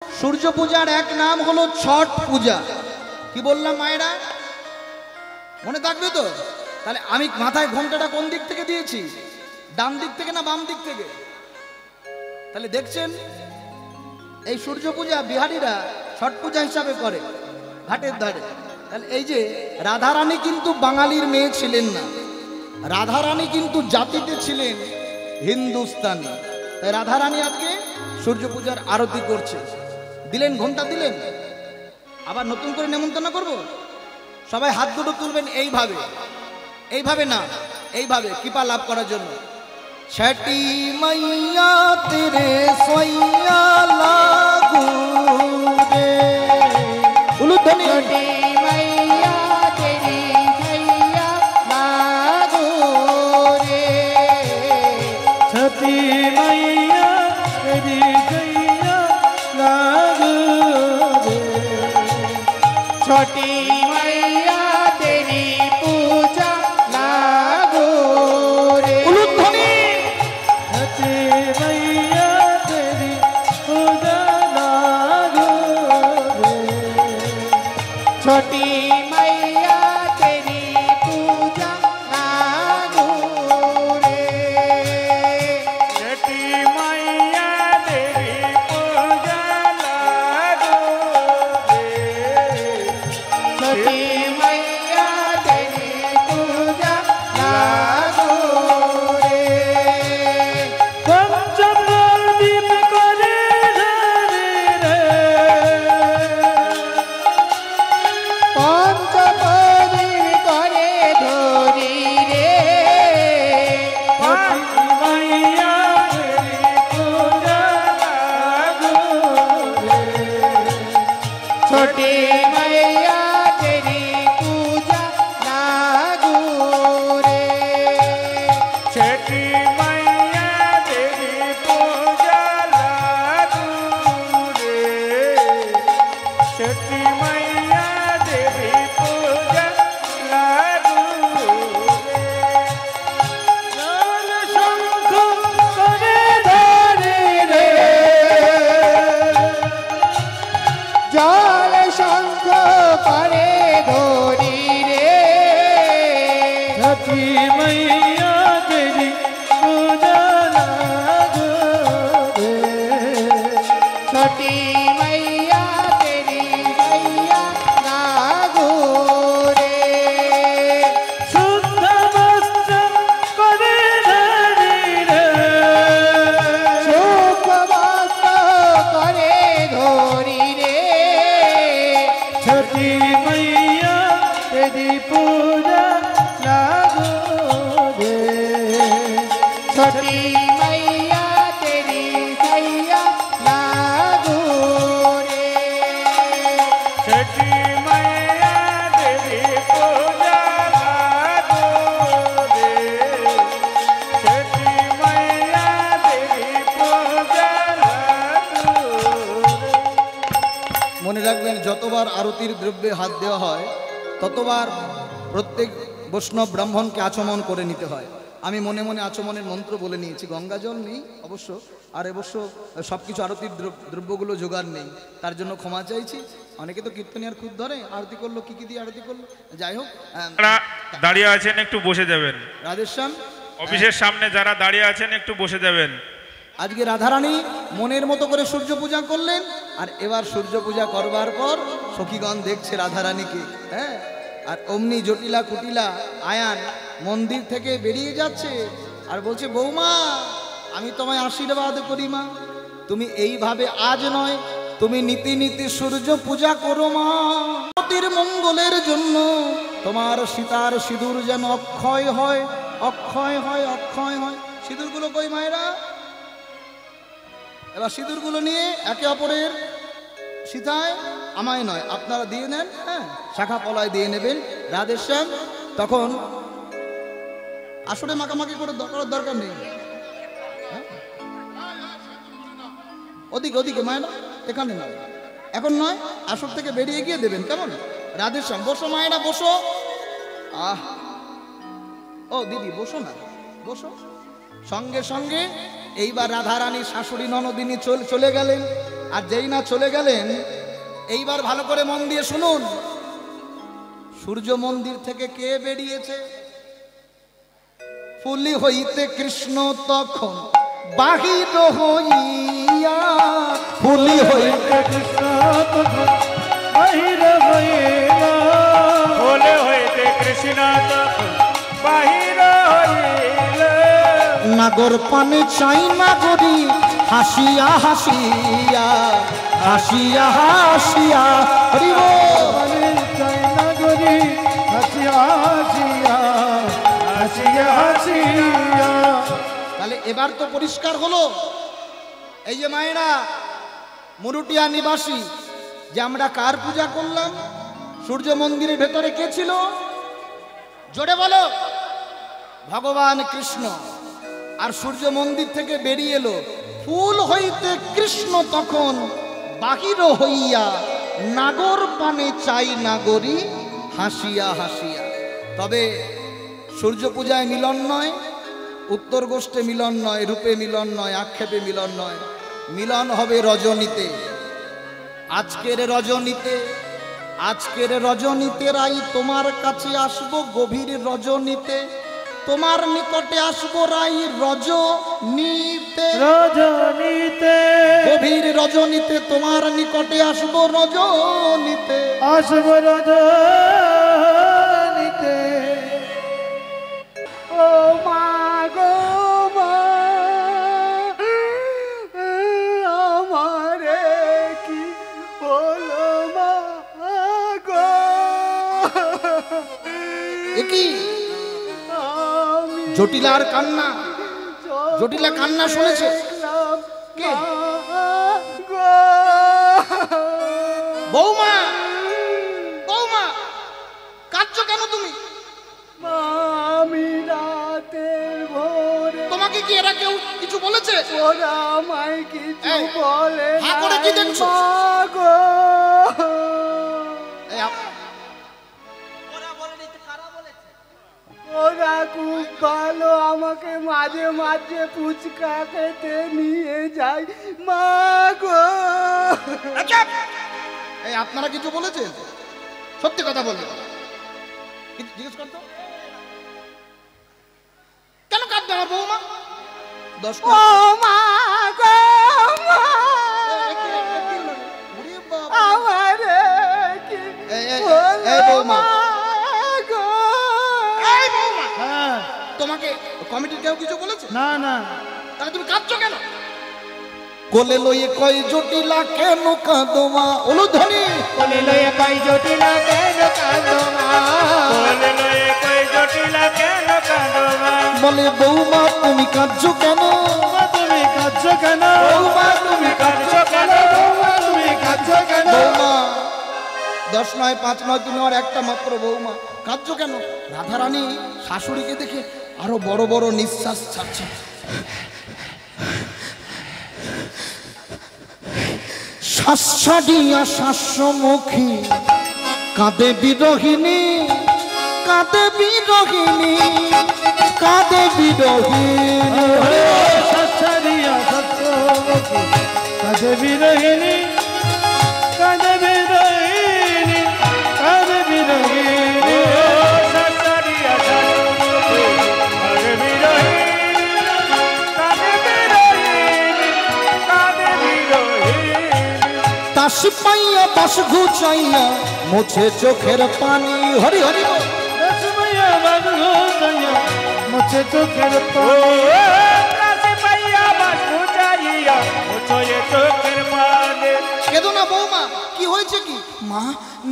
সূর্য পূজার এক নাম হলো ছট পূজা। কি বললাম মায়েরা, মনে থাকবে তো? তাহলে আমি মাথায় ঘোমটাটা কোন দিক থেকে দিয়েছি, ডান দিক থেকে না বাম দিক থেকে? তাহলে দেখছেন এই সূর্য পূজা বিহারীরা ছট পূজা হিসাবে করে ঘাটের ধারে। তাহলে এই যে রাধারানী কিন্তু বাঙালির মেয়ে ছিলেন না, রাধারানী কিন্তু জাতিতে ছিলেন হিন্দুস্তানি। তাই রাধারানী আজকে সূর্য পূজার আরতি করছে। দিলেন, ঘন্টা দিলেন, আবার নতুন করে নেমন্তন্ন করব। সবাই হাত দুটো তুলবেন এইভাবে, এইভাবে না, এইভাবে কৃপা লাভ করার জন্য। ছটি মাইয়া তেরে সইয়া লাগু রে, উলুধ্বনি। ছটি মাইয়া তেরি সইয়া লাগু রে, ছটি মাইয়া তেরি সইয়া লাগু রে, ছটি মাইয়া তেরি পূজা লাগু রে, উলুধ্বনি। ছটি মাইয়া তেরি পূজা লাগু রে, ছটি মাইয়া তেরি পূজা লাগু রে, ছটি মাইয়া তেরি পূজা লাগু রে, ছটি মাইয়া তেরি পূজা লাগু রে, পঞ্চপ্রদীপ করে ধরে রে, পঞ্চপদী করে ধরি রে, ছটি মাইয়া তেরি পূজা লাগু রে, ছটি মাইয়া তেরি পূজা লাগু রে, ছটি মাইয়া তেরি পূজা লাগু রে, ছটি মাইয়া তেরি পূজা লাগু রে, লাল শঙ্খ করে ধরে রে, জল শঙ্খ করে ধরি রে, ছটি মাইয়া তেরি পূজা লাগু রে, ছটি মাইয়া তেরি মাইয়া লাগু রে, শুদ্ধ বস্ত্র করে ধরি রে, সুখবাস করে ধরি রে, ছটি মাইয়া তেরি পূজা লাগু রে, ছটি মাইয়া তেরি সাইয়া লাগু রে, ছটি মাইয়া তেরি পূজা লাগু রে, ছটি মাইয়া তেরি পূজা লাগু রে। মনে রাখবেন, যতবার আরতির দ্রব্যে হাত দেওয়া হয় ততবার প্রত্যেক বৈষ্ণব ব্রাহ্মণকে আচমন করে নিতে হয়। আমি মনে মনে আচমনের মন্ত্র বলে নিয়েছি। গঙ্গা জল নেই অবশ্য, আর অবশ্য সব কিছু আরতির দ্রব্যগুলো জোগাড় নেই, তার জন্য ক্ষমা চাইছি। অনেকে তো কীর্তনিয়ার খুব ধরে, আরতি করলো কী কী দিয়ে আরতি করলো। যাই হোক, যারা দাঁড়িয়ে আছেন একটু বসে যাবেন। রাধেশ্যাম, অফিসের সামনে যারা দাঁড়িয়ে আছেন একটু বসে যাবেন। আজকে রাধারানী মনের মতো করে সূর্য পূজা করলেন। আর এবার সূর্য পূজা করবার পর সখীগণ দেখছে রাধারানীকে, হ্যাঁ, আর অমনি জটিলা কুটিলা আয়ান মন্দির থেকে বেরিয়ে যাচ্ছে আর বলছে, বৌমা আমি তোমায় আশীর্বাদ করি মা, তুমি এইভাবে আজ নয়, তুমি নীতি নীতি সূর্য পূজা করো মা। পতির মঙ্গলের জন্য তোমার সীতার সিঁদুর যেন অক্ষয় হয়, অক্ষয় হয়, অক্ষয় হয়। সিঁদুরগুলো কই মায়েরা? এবার সিঁদুরগুলো নিয়ে একে অপরের সীতায়, আমায় নয়, আপনারা দিয়ে নেন, হ্যাঁ, শাখা পলায় দিয়ে নেবেন। রাধেশ্যাম, তখন আসলে মাখামাখি করে করার দরকার নেই, হ্যাঁ? ওদিকে ওদিকে মায়েরা, এখানে নয়, এখন নয়, আসর থেকে বেরিয়ে গিয়ে দেবেন, কেমন? রাধেশ্যাম, বসো মায়েরা, বসো। আহ, ও দিদি বসো না, বসো। সঙ্গে সঙ্গে এইবার রাধারানী শাশুড়ি ননদিনী চলে গেলেন। আর যেই না চলে গেলেন, এইবার ভালো করে মন দিয়ে শুনুন, সূর্য মন্দির থেকে কে বেরিয়েছে? ফুলি হইতে কৃষ্ণ তখন বাহির হইয়া, ফুলি হইতে কৃষ্ণ তখন বাহির হইল, বলে হইতে কৃষ্ণ তখন বাহির হইল, নাগর পানে চাই নাগরি হাসিয়া হাসিয়া, হাসিয়া হাসিয়া, হরি বল। নগরী হাসিয়া হাসিয়া, হাসিয়া হাসিয়া। তাহলে এবার তো পরিষ্কার হলো, এই যে মায়েরা মুরুটিয়া নিবাসী, যে আমরা কার পূজা করলাম? সূর্য মন্দিরের ভেতরে কে ছিল? জোরে বলো। ভগবান কৃষ্ণ। আর সূর্য মন্দির থেকে বেরিয়ে এলো, ফুল হইতে কৃষ্ণ তখন বাহির হইয়া, নাগর পানে চাই নাগরী হাসিয়া হাসিয়া। তবে সূর্য পূজায় মিলন নয়, উত্তর গোষ্ঠে মিলন নয়, রূপে মিলন নয়, আক্ষেপে মিলন নয়, মিলন হবে রজনীতে। আজকের রজনীতে, আজকের রজনীতে রাই তোমার কাছে আসবো গভীর রজনীতে, তোমার নিকটে আসবো রাই রজনীতে, রজনীতে গভীর রজনীতে তোমার নিকটে আসবো রজনীতে, আসব রজনীতে। ও মা গো মা, আমারে কি বলো মা গো, কি জটিলার কান্না? জটিলা কান্না শুনেছে কে? বৌমা, বৌমা কাঁদছো কেন তুমি? আমি রাতের ভোরে, তোমাকে কি এরা কেউ কিছু বলেছে? ওরা আমায় কিছু এই, বলে হা করে কি দেখছো? মা গো। এই ওরা খুব ভালো, আমাকে মাঝে মাঝে ফুচকা খেতে নিয়ে যায় মা গো। আচ্ছা, এই আপনারা কিছু বলেছেন? সত্যি কথা বলবেন, কিছু জিজ্ঞেস করতো কেন কাঁদবে আমার বৌমা? 10 ও মা গো মা, আমারে কি এই বৌমা, গো। এই বৌমা, তোমাকে কমিটির কেউ কিছু বলেছে? না না, তাহলে তুমি কাঁদছো কেন? কোলে লইয়ে কই জটিলা কেন কাঁদমা? অনুধ্বনি। কোলে লয়ে কই জটিলা কেন কাঁদমা? বলে লয়ে কই জটিলা কেন কাঁদমা? বলে বৌমা তুমি কাঁদছো কেন? তুমি কাঁদছো কেন? বৌমা তুমি কাঁদছো কেন? বৌমা তুমি কাঁদছো কেন? বৌমা 10 নয় 5 নয়, তুমি আর একটা মাত্র বৌমা, কাঁদছো কেন? রাধারানী শাশুড়িকে দেখে আরো বড় বড় নিঃশ্বাস ছাড়ছে। শ্বাস ছাড়িয়া শ্বাসমুখী কাঁদে বিরহিণী, কাঁদে বিরহিণী, কাঁদে বিরহিণী। সচ্ছারিয়া সত্যমুখী কাঁদে বিরহিণী, কাঁদে বিরহিণী, কাঁদে বিরহিণী। সচ্ছারিয়া সত্যমুখী কাঁদে বিরহিণী, কাঁদে বিরহিণী, কাঁদে বিরহিণী। তাসি পাইয়া বাস ঘুচাইয়া মুছে চোখের পানি। হরি হরি বল। রসময়া বাঁধো দয়া মুছে চোখের পানি। রসময়া বাঁধো দয়া মুছে চোখের পানি। কেঁদো না বৌমা, কি হয়েছে কি? মা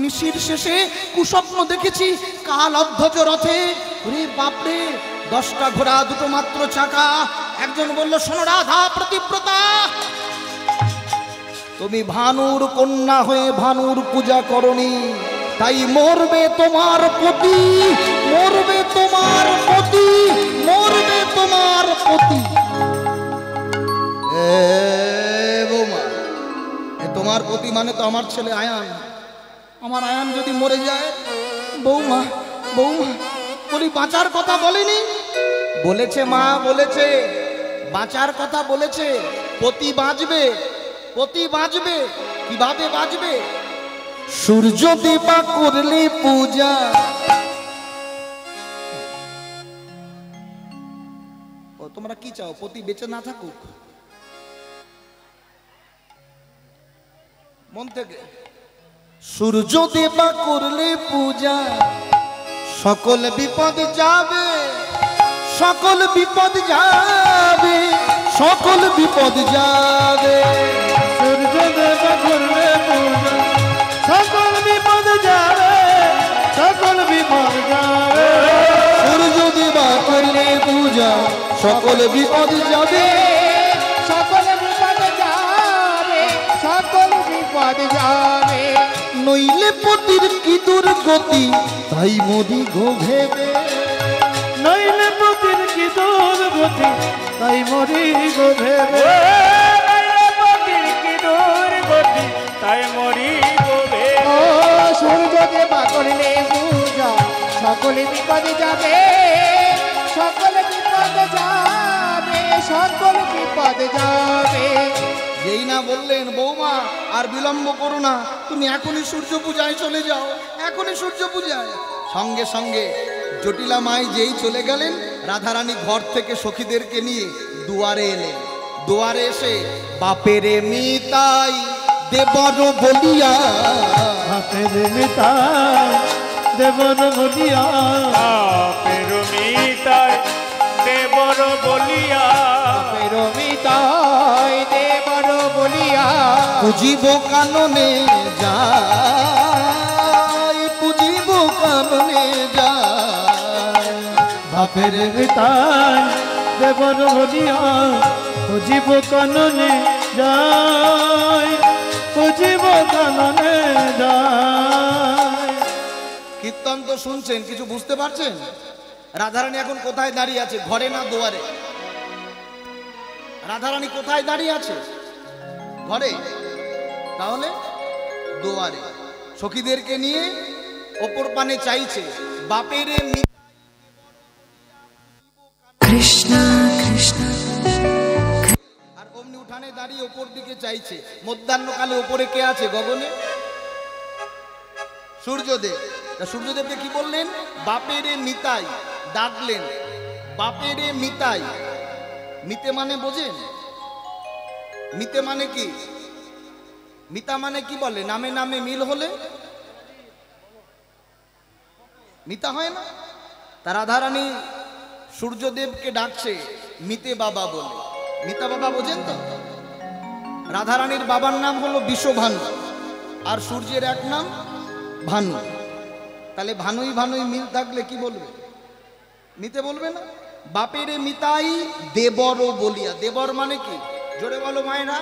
নিশির শেষে কুস্বপ্ন দেখেছি, কাল অধ্বজ রথে। ওরে বাপরে, 10টা ঘোড়া, 2টো মাত্র চাকা। একজন বলল শোনো রাধা প্রতিব্রতা, তুমি ভানুর কন্যা হয়ে ভানুর পূজা করনি, তাই মরবে তোমার পতি, মরবে তোমার পতি, মরবে তোমার পতি। এ বৌমা, তোমার পতি মানে তো আমার ছেলে আয়ান। আমার আয়ান যদি মরে যায়, বৌমা, বৌমা বলি বাঁচার কথা বলেনি? বলেছে মা, বলেছে বাঁচার কথা বলেছে, পতি বাঁচবে। পতি বাঁচবে, কিভাবে বাঁচবে? সূর্য দেবা করলে পূজা। ও তোমরা কি চাও, পতি বেঁচে না থাকুক? মন থেকে সূর্য দেবা করলে পূজা, সকল বিপদ যাবে, সকল বিপদ যাবে, সকল বিপদ যাবে। সূর্য দেবা করলে পূজা, সকল বিপদ যাবে, সকল বিপদ যাবে। সূর্য দেবা করলে পূজা, সকল বিপদ যাবে, সকল বিপদ যাবে, সকল বিপদ যাবে। নইলে পতির কি দুর্গতি, তাই মরি গো ভেবে। নইলে পতির কি দুর্গতি, তাই মরি গো ভেবে। তাই মরি গোবে। ও সূর্য দেবা করলে পূজা, সকল বিপদ যাবে, সকল বিপদ যাবে, সকল বিপদ যাবে। যেই না বললেন বৌমা আর বিলম্ব করো না, তুমি এখনই সূর্য পূজায় চলে যাও, এখনই সূর্য পূজায়। সঙ্গে সঙ্গে জটিলা মাই যেই চলে গেলেন, রাধারানী ঘর থেকে সখীদেরকে নিয়ে দুয়ারে এলেন। দুয়ারে এসে বাপেরে মিতাই দেবর বলিয়া, বাপের মিতাই দেবর বলিয়া, বাপের মিতাই দেবর বলিয়া, বাপের মিতাই দেবর বলিয়া। পুজিব কাননে যায়, পুজিব কাননে যায়। বাপের মিতাই দেবর বলিয়া, পুজিব কাননে যায়, পুজিব কাননে যায়। কীর্তন তো শুনছেন, কিছু বুঝতে পারছেন? রাধারানী এখন কোথায় দাঁড়িয়ে আছে, ঘরে না দুয়ারে? রাধারানী কোথায় দাঁড়িয়ে আছে? ঘরে। তাহলে দুয়ারে সখীদেরকে নিয়ে অপর পানে চাইছে, বাপের Krishna Krishna আর অমনি উঠানে দাঁড়িয়ে ওপর দিকে চাইছে। মধ্যাহ্নকালে ওপরে কে আছে গগনে? সূর্যদেব। সূর্যদেবকে কি বললেন? বাপেরে মিতাই ডাকলেন, বাপেরে মিতাই। মিতে মানে বোঝেন? মিতে মানে কি? মিতা মানে কি বলে? নামে নামে মিল হলে মিতা হয় না? তা রাধারানী সূর্যদেবকে ডাকছে মিতে বাবা বলে। মিতা বাবা বোঝেন তো? রাধারানীর বাবার নাম হলো বিশ্বভানু, আর সূর্যের এক নাম ভানু। তাহলে ভানুই ভানুই মিল থাকলে কি বলবে? মিতে বলবে না? বাপেরে মিতাই দেবর বলিয়া। দেবর মানে কি? জোরে বলো মায়েরা।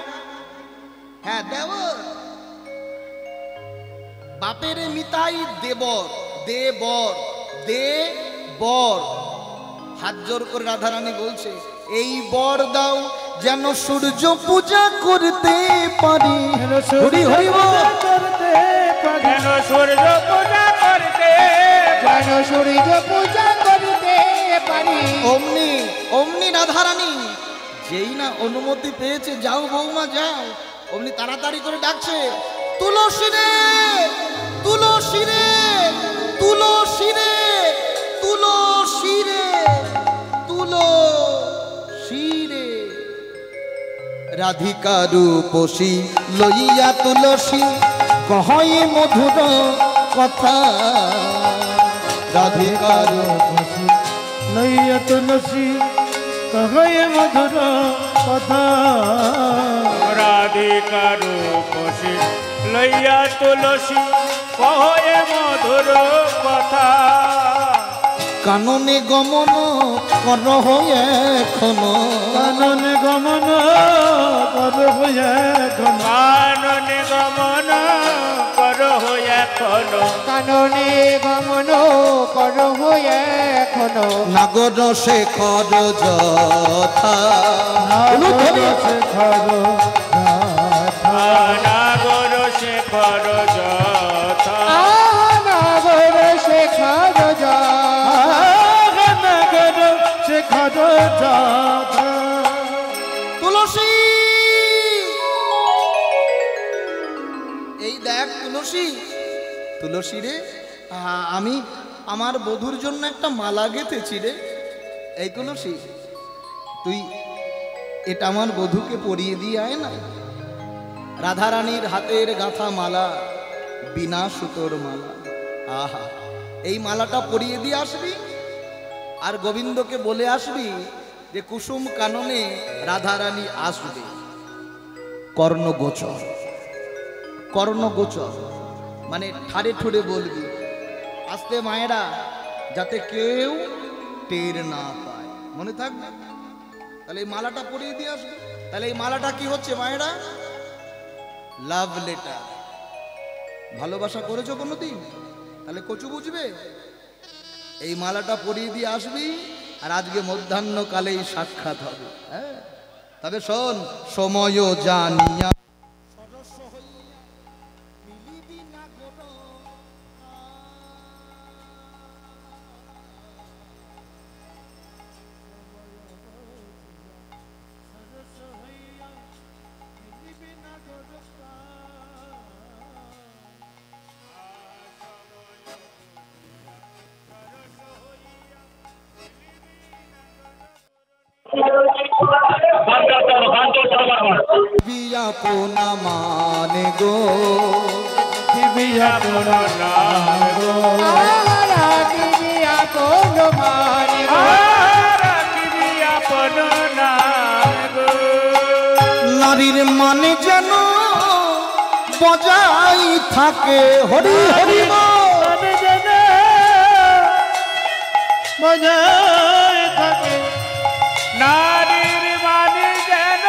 হ্যাঁ, দেবর। বাপেরে মিতাই দেবর, দেবর, দেবর। হাত জোর করে রাধারানী বলছে, এই বর দাও যেন সূর্য পূজা করতে পারি। হরি হরি বল। যেন সূর্য পূজা করতে, যেন সূর্য পূজা করতে পারি। অমনি অমনি রাধারানী যেই না অনুমতি পেয়েছে, যাও বৌমা যাও, অমনি তাড়াতাড়ি করে ডাকছে, তুলসী রে, তুলসী রে, তুলসী রে, তুলসী রে, তুলসী রে। রাধিকা রূপসী লইয়া তুলসী কহয়ে মধুর কথা। রাধিকা রূপসী লইয়া তুলসী কহয়ে মধুর কথা। রাধিকা রূপসী লইয়া তুলসী কহে মধুর কথা। কাননে গমন কর এখনো, কাননে গমন কর এখন, কাননে গমন করো এখনো, কাননে গমন কর এখনো। নাগর শেখর যথা। নাগর শেখর যথা, নাগর শেখর যথা, নাগর শেখর যথা। তুলসী এই দেখ তুলসী, তুলসী রে, আমি আমার বধূর জন্য একটা মালা গেঁথেছি রে। এই তুলসী, তুই এটা আমার বধূকে পরিয়ে দিয়ে আয় না। রাধারানীর হাতের গাঁথা মালা, বিনা সুতোর মালা। আহা, এই মালাটা পরিয়ে দিয়ে আসবি আর গোবিন্দকে বলে আসবি যে কুসুম কাননে রাধারানী আসবে। কর্ণগোচর, কর্ণগোচর মানে ঠাড়ে ঠুড়ে বলবি, আস্তে মায়েরা, যাতে কেউ টের না পায়। মনে থাকবে? তাহলে এই মালাটা পরিয়ে দিয়ে আসবে। তাহলে এই মালাটা কি হচ্ছে মায়েরা? Love letter. ভালোবাসা করেছো কোনোদিন? তাহলে কচু বুঝবে। এই মালাটা পরিয়ে দিয়ে আসবি আর আজকে মধ্যাহ্নকালেই সাক্ষাৎ হবে। হ্যাঁ, তবে শোন, সময় জানিয়া আপনা মানে গো, নারীর মানে যেন বজাই থাকে। হরি হরি বজায় থাকে, নারীর মানে যেন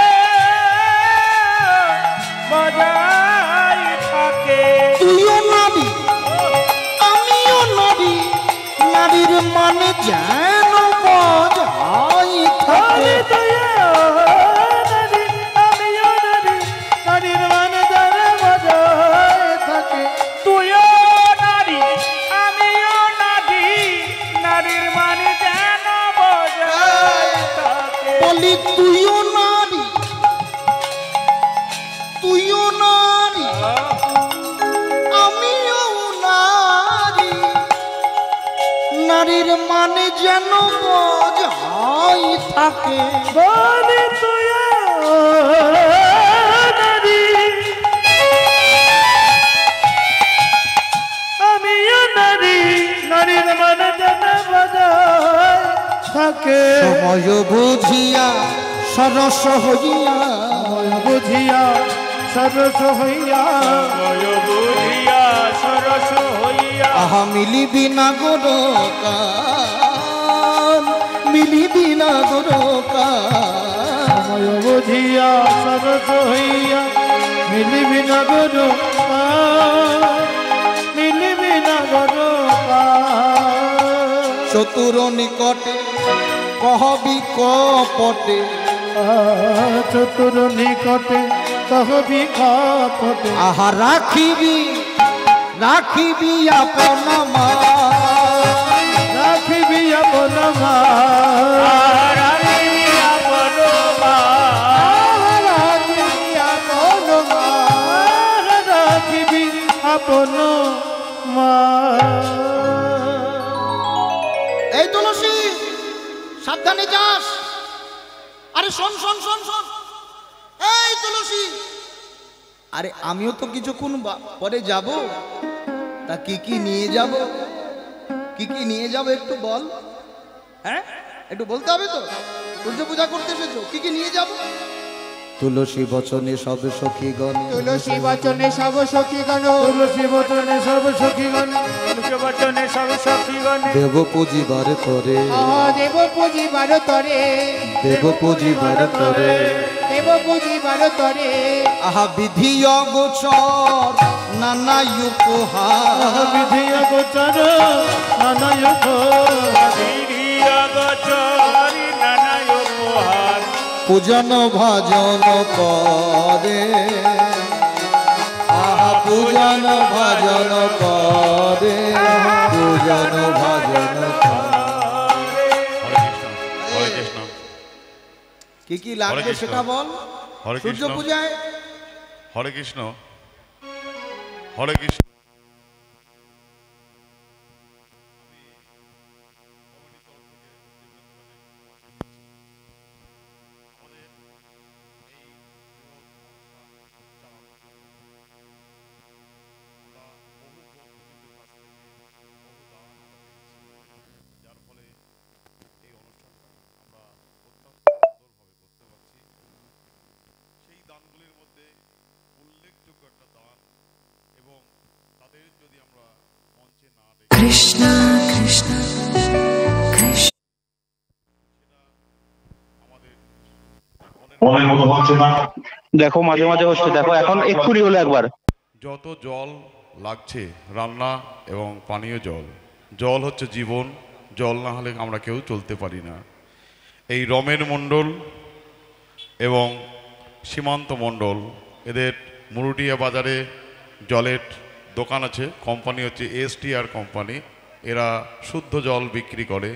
বজায় থাকে। তুইও নারী, আমিও নারী, নারীর মানে যেন বজাই থাকে। নারীর মানে যেন বজায় থাকে। তুইও নারী, আমিও নারী, নারীর মানে যেন বজায় থাকে। বলি তুইও নারী, তুইও নারী, আমিও নারী, নারীর মানে যেন বজাই থাকে। বলি তুইও নারী, আমিও নারী, নারীর মানে যেন বজায় থাকে। সময় বুঝিয়া সরস হইয়া, বুঝিয়া সরস হইয়া, বুঝিয়া সরস হইয়া, আহা মিলিবি না গোরকান, মিলিবি না গোরকান। বুঝিয়া সরস হইয়া, মিলিবি না গরু, মিলিবি না গরু। চতুর নিকটে কহবি কপটে, চতুর নিকটে কহবি কপটে। আহা রাখিবি, রাখিবি আপন মান, রাখিবি আপন মান, রাখিবি আপন মান, রাখিবি আপন মান, রাখিবি আপন মান। এই তুলসী, সাবধানে যাস। আরে শোন শোন শোন শোন, এই তুলসী, আরে আমিও তো কিছুক্ষণ পরে যাব, তা কি কি নিয়ে যাব, কি কি নিয়ে যাব একটু বল। হ্যাঁ, একটু বলতে হবে তো, সূর্য পূজা করতে এসেছো, কি কি নিয়ে যাব? তুলসী বচনে সব সখীগণ, তুলসী বচনে সব সখীগণ, তুলসী বচনে সব সখীগণ, তুলসী বচনে সব সখীগণ। দেব পুজিবার তরে, দেব পুজিবার তরে, দেব পুজিবার তরে, দেব পুজিবার তরে। আহা বিধি অগোচর নানা উপহার, বিধি অগোচর নানা উপহার, বিধি অগোচর নানা উপহার। পূজন ভাজন করে, আহা পূজন ভাজন করে, পূজন ভাজন করে। হরে কৃষ্ণ। কি কি লাগবে কৃষ্ণ। সেটা বল। হরে সূর্য কৃষ্ণ। পূজায় হরে কৃষ্ণ। হরে কৃষ্ণ। যার ফলে এই অনুষ্ঠানটা আমরা অত্যন্ত সুন্দরভাবে করতে পারছি। সেই দানগুলির মধ্যে উল্লেখযোগ্য একটা দান, এবং তাদের যদি আমরা মঞ্চে না দেখি Krishna Krishna Krishna আমাদের মনের মতো হচ্ছে না। দেখো মাঝে মাঝে হচ্ছে, দেখো এখন এক্ষুনি হলো একবার। যত জল লাগছে, রান্না এবং পানীয় জল, জল হচ্ছে জীবন, জল না হলে আমরা কেউ চলতে পারি না। এই রমেন মণ্ডল এবং সীমান্ত মণ্ডল, এদের মুরুটিয়া বাজারে জলের দোকান আছে, কোম্পানি হচ্ছে STR কোম্পানি, এরা শুদ্ধ জল বিক্রি করে।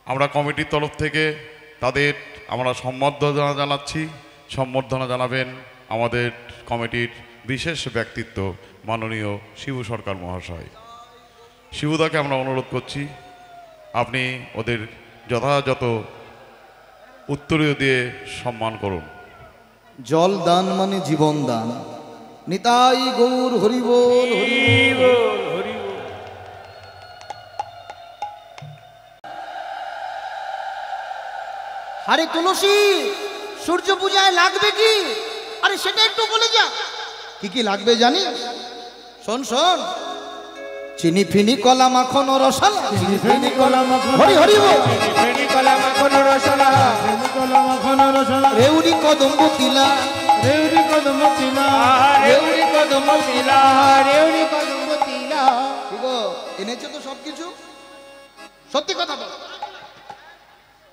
আমরা কমিটির তরফ থেকে তাদের আমরা সম্বর্ধনা জানাচ্ছি। সম্বর্ধনা জানাবেন আমাদের কমিটির বিশেষ ব্যক্তিত্ব মাননীয় শিবু সরকার মহাশয়। শিবুদাকে আমরা অনুরোধ করছি আপনি ওদের যথাযথ উত্তরীয় দিয়ে সম্মান করুন। জল দান মানে জীবন দান। নিতাই গৌর হরিবোল হরিবোল। আরে তুলসী, সূর্য পূজায় লাগবে কি? আরে সেটা একটু বলে যা। কি কি লাগবে জানিস? শোন শোন, চিনি ফিনি কলা মাখন ও রসালা। চিনি ফেনি কলা মাখন হরি হরি বল। চিনি ফেনি কলা মাখন রসলা, ফেনি কলা মাখন রসলা, রেউরি কদম্ব তিলা, রেউরি কদম তিলা, রেউরি কদম তিলা, রেউরি কদম তিলা। কি গো, এনেছো তো সবকিছু? সত্যি কথা বল।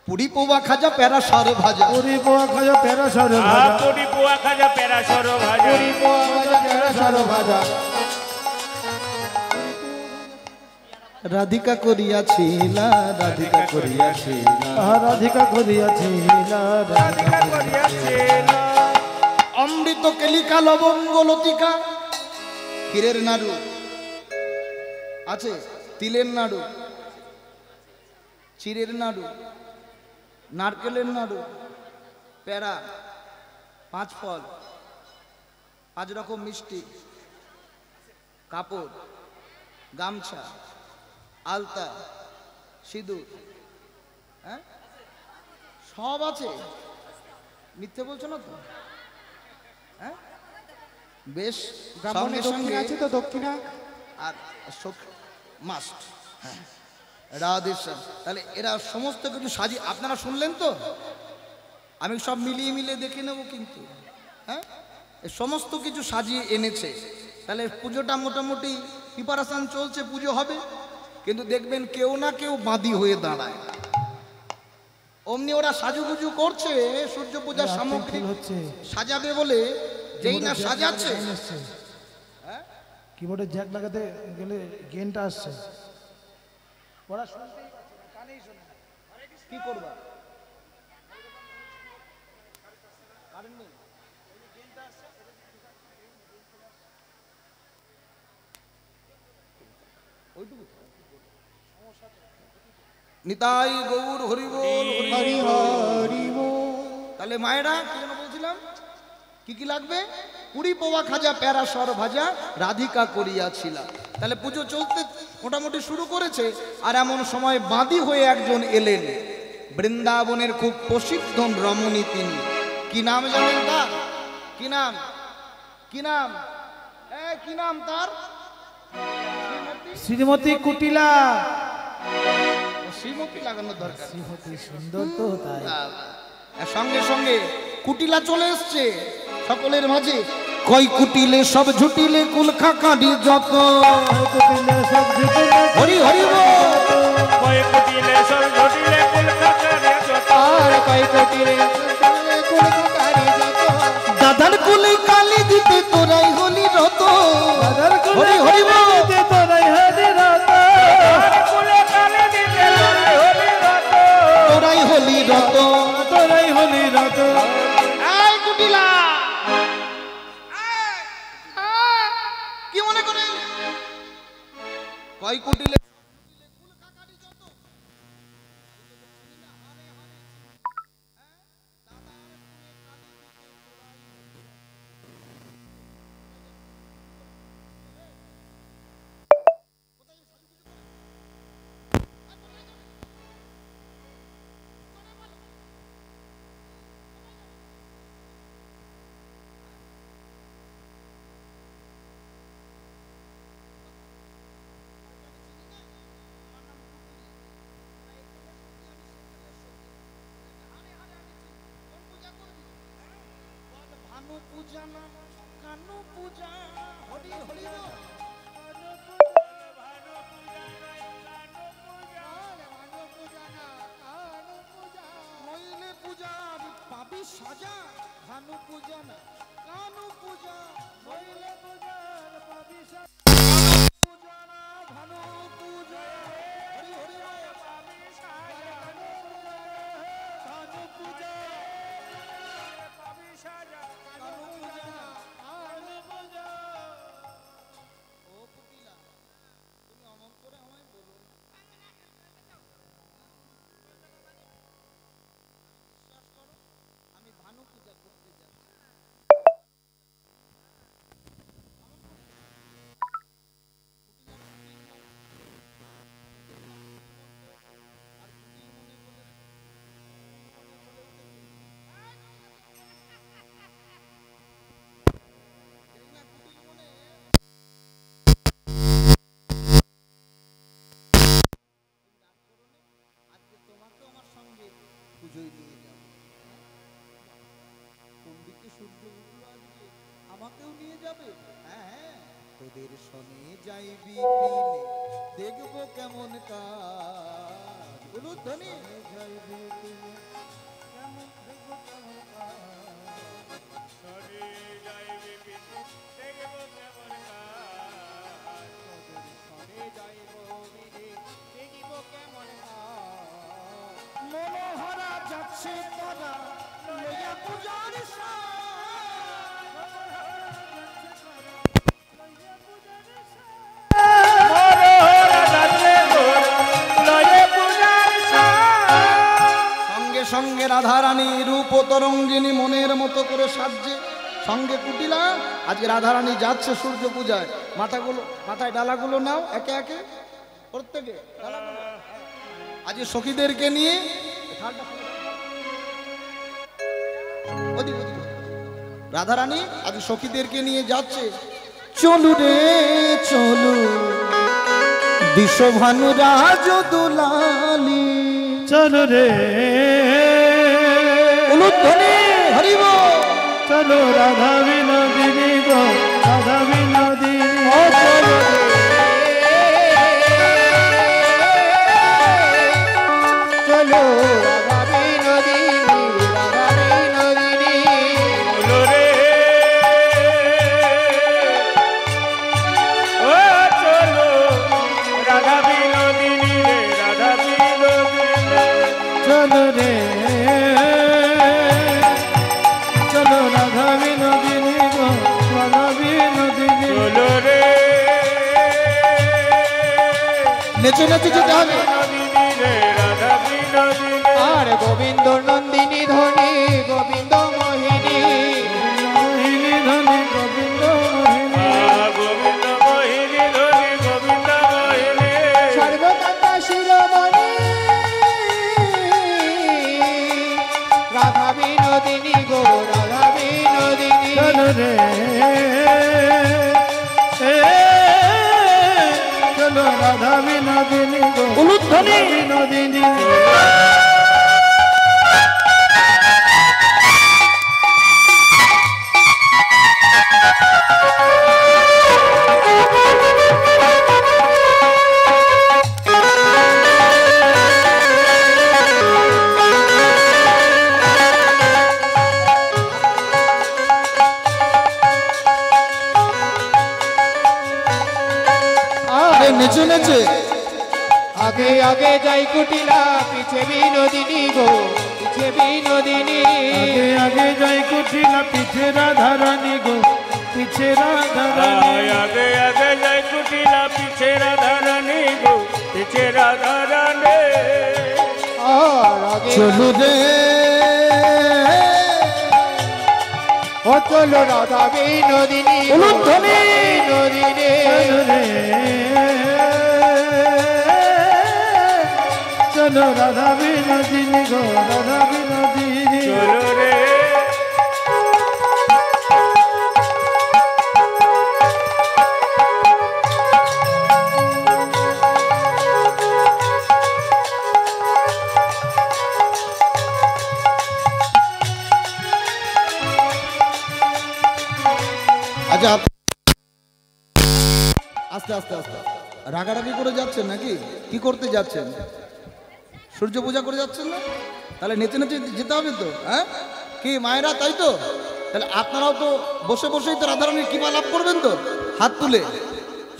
পুরি পোয়া খাজা প্যারা সর ভাজা। পুরি পোয়া খাজা পেরা সর ভাজা, পুরি পোয়া খাজা পেরা সর ভাজা, পুরি পোয়া খাজা পেরা সর ভাজা। রাধিকা করিয়াছিলা, রাধিকা করিয়াছিলা, রাধিকা করিয়াছিলা, রাধিকা করিয়াছিলা। অমৃত কেলিকা লবঙ্গ লতিকা। ক্ষীরের নাড়ু আছে, তিলের নাড়ু, চিড়ের নাড়ু, নারকেলের নাড়ু, প্যারা, 5 ফল, 5 রকম মিষ্টি, কাপড়, গামছা, আলতা, সিঁদুর, হ্যাঁ সব আছে। মিথ্যে বলছো না তো? হ্যাঁ বেশ, সঙ্গে সঙ্গে আছে তো দক্ষিণা। আর মাস্ট রাধেশ্যাম। তাহলে এরা সমস্ত কিছু সাজিয়ে, আপনারা শুনলেন তো? আমি সব মিলিয়ে মিলিয়ে দেখে নেব কিন্তু। হ্যাঁ এই সমস্ত কিছু সাজিয়ে এনেছে। তাহলে পুজোটা মোটামুটি প্রিপারেশন চলছে, পুজো হবে। কিন্তু দেখবেন কেউ না কেউ বাদী হয়ে দাঁড়ায়। অমনি ওরা সাজুগুজু করছে, সূর্য পূজার সামগ্রী হচ্ছে সাজাবে বলে, যেই না সাজাচ্ছে কিবোর্ডে জ্যাক লাগাতে গেলে গেনটা আসছে। ওরা শুনতেই পাচ্ছে না, কানেই শোনে না। কি করবা? নিতাই গৌর হরিবোল হরি হরি বল। তাহলে মায়েরা কি যেন বলছিলাম, কি কি লাগবে? পুরি পোয়া খাজা প্যারা সর ভাজা, রাধিকা করিয়াছিলা। তাহলে পুজো চলতে মোটামুটি শুরু করেছে। আর এমন সময় বাদী হয়ে একজন এলেন, বৃন্দাবনের খুব প্রসিদ্ধ রমণী তিনি। কি নাম জানেন তার? কি নাম? কি নাম? কি নাম তার? শ্রীমতী কুটিলা। শ্রীমতী লাগানোর দরকার। শ্রীমতী সুন্দর তো তাই। সঙ্গে সঙ্গে কুটিলা চলে এসছে সকলের মাঝে। কই কুটিলে সব ঝুটিলে কুলখা কাঁদি যত। কুটিলে সব ঝুটিলে হরি হরি বল। কয় কুটিলে সব ঝটিলে কুলখা করে যত, আর কই কুটিলে কুলখা কারি যত। দাদার কুলে কালি দিতে তোরাই হলি রত। দাদার হরি হরি বল। কুলে তোরাই হরি রত। কুলে কালে দিতে হলি রত, তোরাই হলি রত। তোরাই হলি রত। এই কুটিলা, কি করে কয় কুটিলে পূজা না কানু পূজা হরি হরি নইলে পূজা পাবি সাজা ভানু পূজা না কানু পূজা নইলে পূজা পাবি সাজা পূজা না ভানু পূজা হরি হরি পাবি সাজা কানু পূজা পাবি সাজা পুজোয় নিয়ে যাও। কোন দিকে সূর্য উঠলো আজকে আমাকেও নিয়ে যাবে? হ্যাঁ, তোদের সনে যাইবি বিনে দেখবো কেমন কাজ। বলুন ধনী যাইবি বিনে কেমন দেখবো কেমন কাজ। সনে যাইবি বিনে দেখবো কেমন কাজ। তোদের সনে যাইবো বিনে দেখবো কেমন কাজ। মনোহরা যাচ্ছে তারা লইয়া পূজার সঙ্গে সঙ্গে রাধারানী রূপ তরঙ্গিনী মনের মতো করে সাজছে সঙ্গে কুটিলা। আজকে রাধারানী যাচ্ছে সূর্য পূজায়। মাথায় ডালাগুলো নাও একে একে প্রত্যেকে ডালাগুলো। আজকে সখীদেরকে নিয়ে রাধারানী আজ সখীদেরকে নিয়ে যাচ্ছে। চলু রে চলু বিশ্বভানু রাজ দুলালি চলো রে অনুধ্বনি হরিব চলো রাধা বিনোদিনী গো রাধা বিনোদিনী চলো রাধা বিনোদিনী রাধা বিনোদিনী চলো রে ও চলো রাধা বিনোদিনী রে রাধা বিনোদিনী চলো রে চলো রাধা বিনোদিনী গো রাধা বিনোদিনী চলো রে নেচে নেচে যেতে হবে। আর গোবিন্দ নন্দিনী ধনী গোবিন্দ মোহিনী মোহিনী ধনী গোবিন্দ মোহিনী গোবিন্দ মোহিনী ধনী গোবিন্দ মোহিনী সর্বদাতা শিরোমণি রাধা বিনোদিনী গো রাধা বিনোদিনী চলো রে চলো রাধা বিনোদিনী গো অনুধ্বনি বিনোদিনী নেচে নেচে আগে আগে যাই কুটিলা পিছে বিনোদিনী গো পিছে বিনোদিনী আগে আগে যাই কুটিলা পিছে রাধা রানী গো পিছে রাধা রানী আগে আগে বলছে রাধা রানে চলো রে ও চলো রাধা বিনোদিনী বিনোদিনী চলো রাধা বিনোদিনী গো রাধা বিনোদিনী চলো রে আচ্ছা আস্তে আস্তে আস্তে রাগারাগি করে যাচ্ছেন নাকি? কি করতে যাচ্ছেন? সূর্য পূজা করে যাচ্ছেন না? তাহলে নেচে নেচে যেতে হবে তো, হ্যাঁ কি মায়েরা? তাই তো, তাহলে আপনারাও তো বসে বসেই তো রাধারানীর কৃপা লাভ করবেন তো। হাত তুলে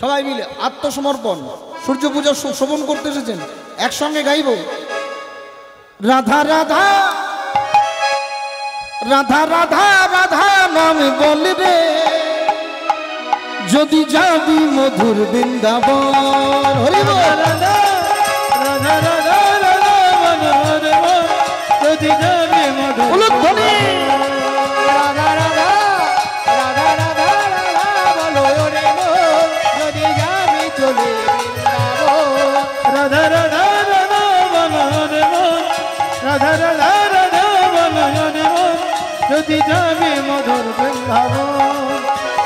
সবাই মিলে আত্মসমর্পণ, সূর্য পূজা শোভন করতে এসেছেন, একসঙ্গে গাইব রাধা রাধা রাধা রাধা রাধা নাম বলি রে, যদি যাবি মধুর বৃন্দাবন। হরি বল। রাধা রাধা রাধা রাধা মনোহর মন, যদি যাবে মধুর উলুধ্বনি। রাধা রাধা রাধা রাধা রাধা বলো রে মন, যদি যাবি চলে বৃন্দাবন। রাধা রাধা রাধা মনোহর মন, রাধা রাধা রাধা মনোহর মন, যদি যাবে মধুর বৃন্দাবন,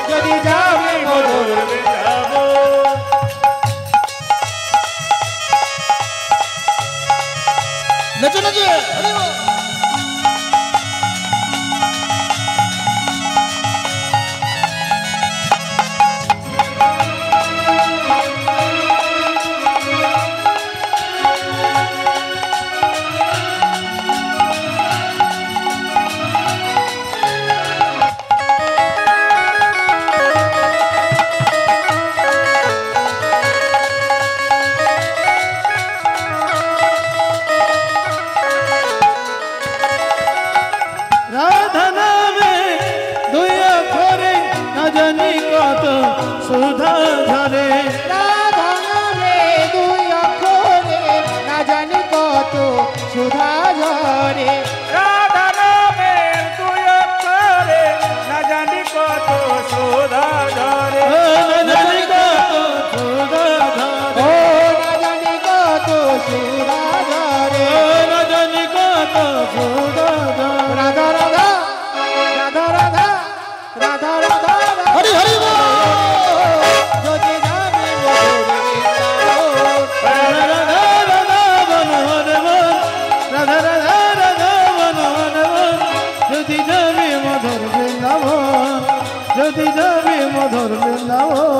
যদি যাবি মধুর বৃন্দাবন। নেচে নেচে হরি বল। রাধা নামে দুই অক্ষরে না জানি কত সুধা ঝরে, রাধা নামে দুই অক্ষরে না জানি কত সুধা ঝরে। রাধা নামে দুই অক্ষরে না জানি কত সুধা ঝরে। ও না জানি কত সুধা ঝরে, ও না জানি কত সুধা ঝরে। ও না জানি কত সুধা ঝরে। রাধা রাধা রাধা রাধা রাধা রাধা হরি হরি বল। যদি যাবি মধুর বৃন্দাবন। রাধা রাধা রাধা মনোহর মন, রাধা রাধা রাধা মনোহর মন, যদি যাবি মধুর বৃন্দাবন, যদি যাবি মধুর বৃন্দাবন।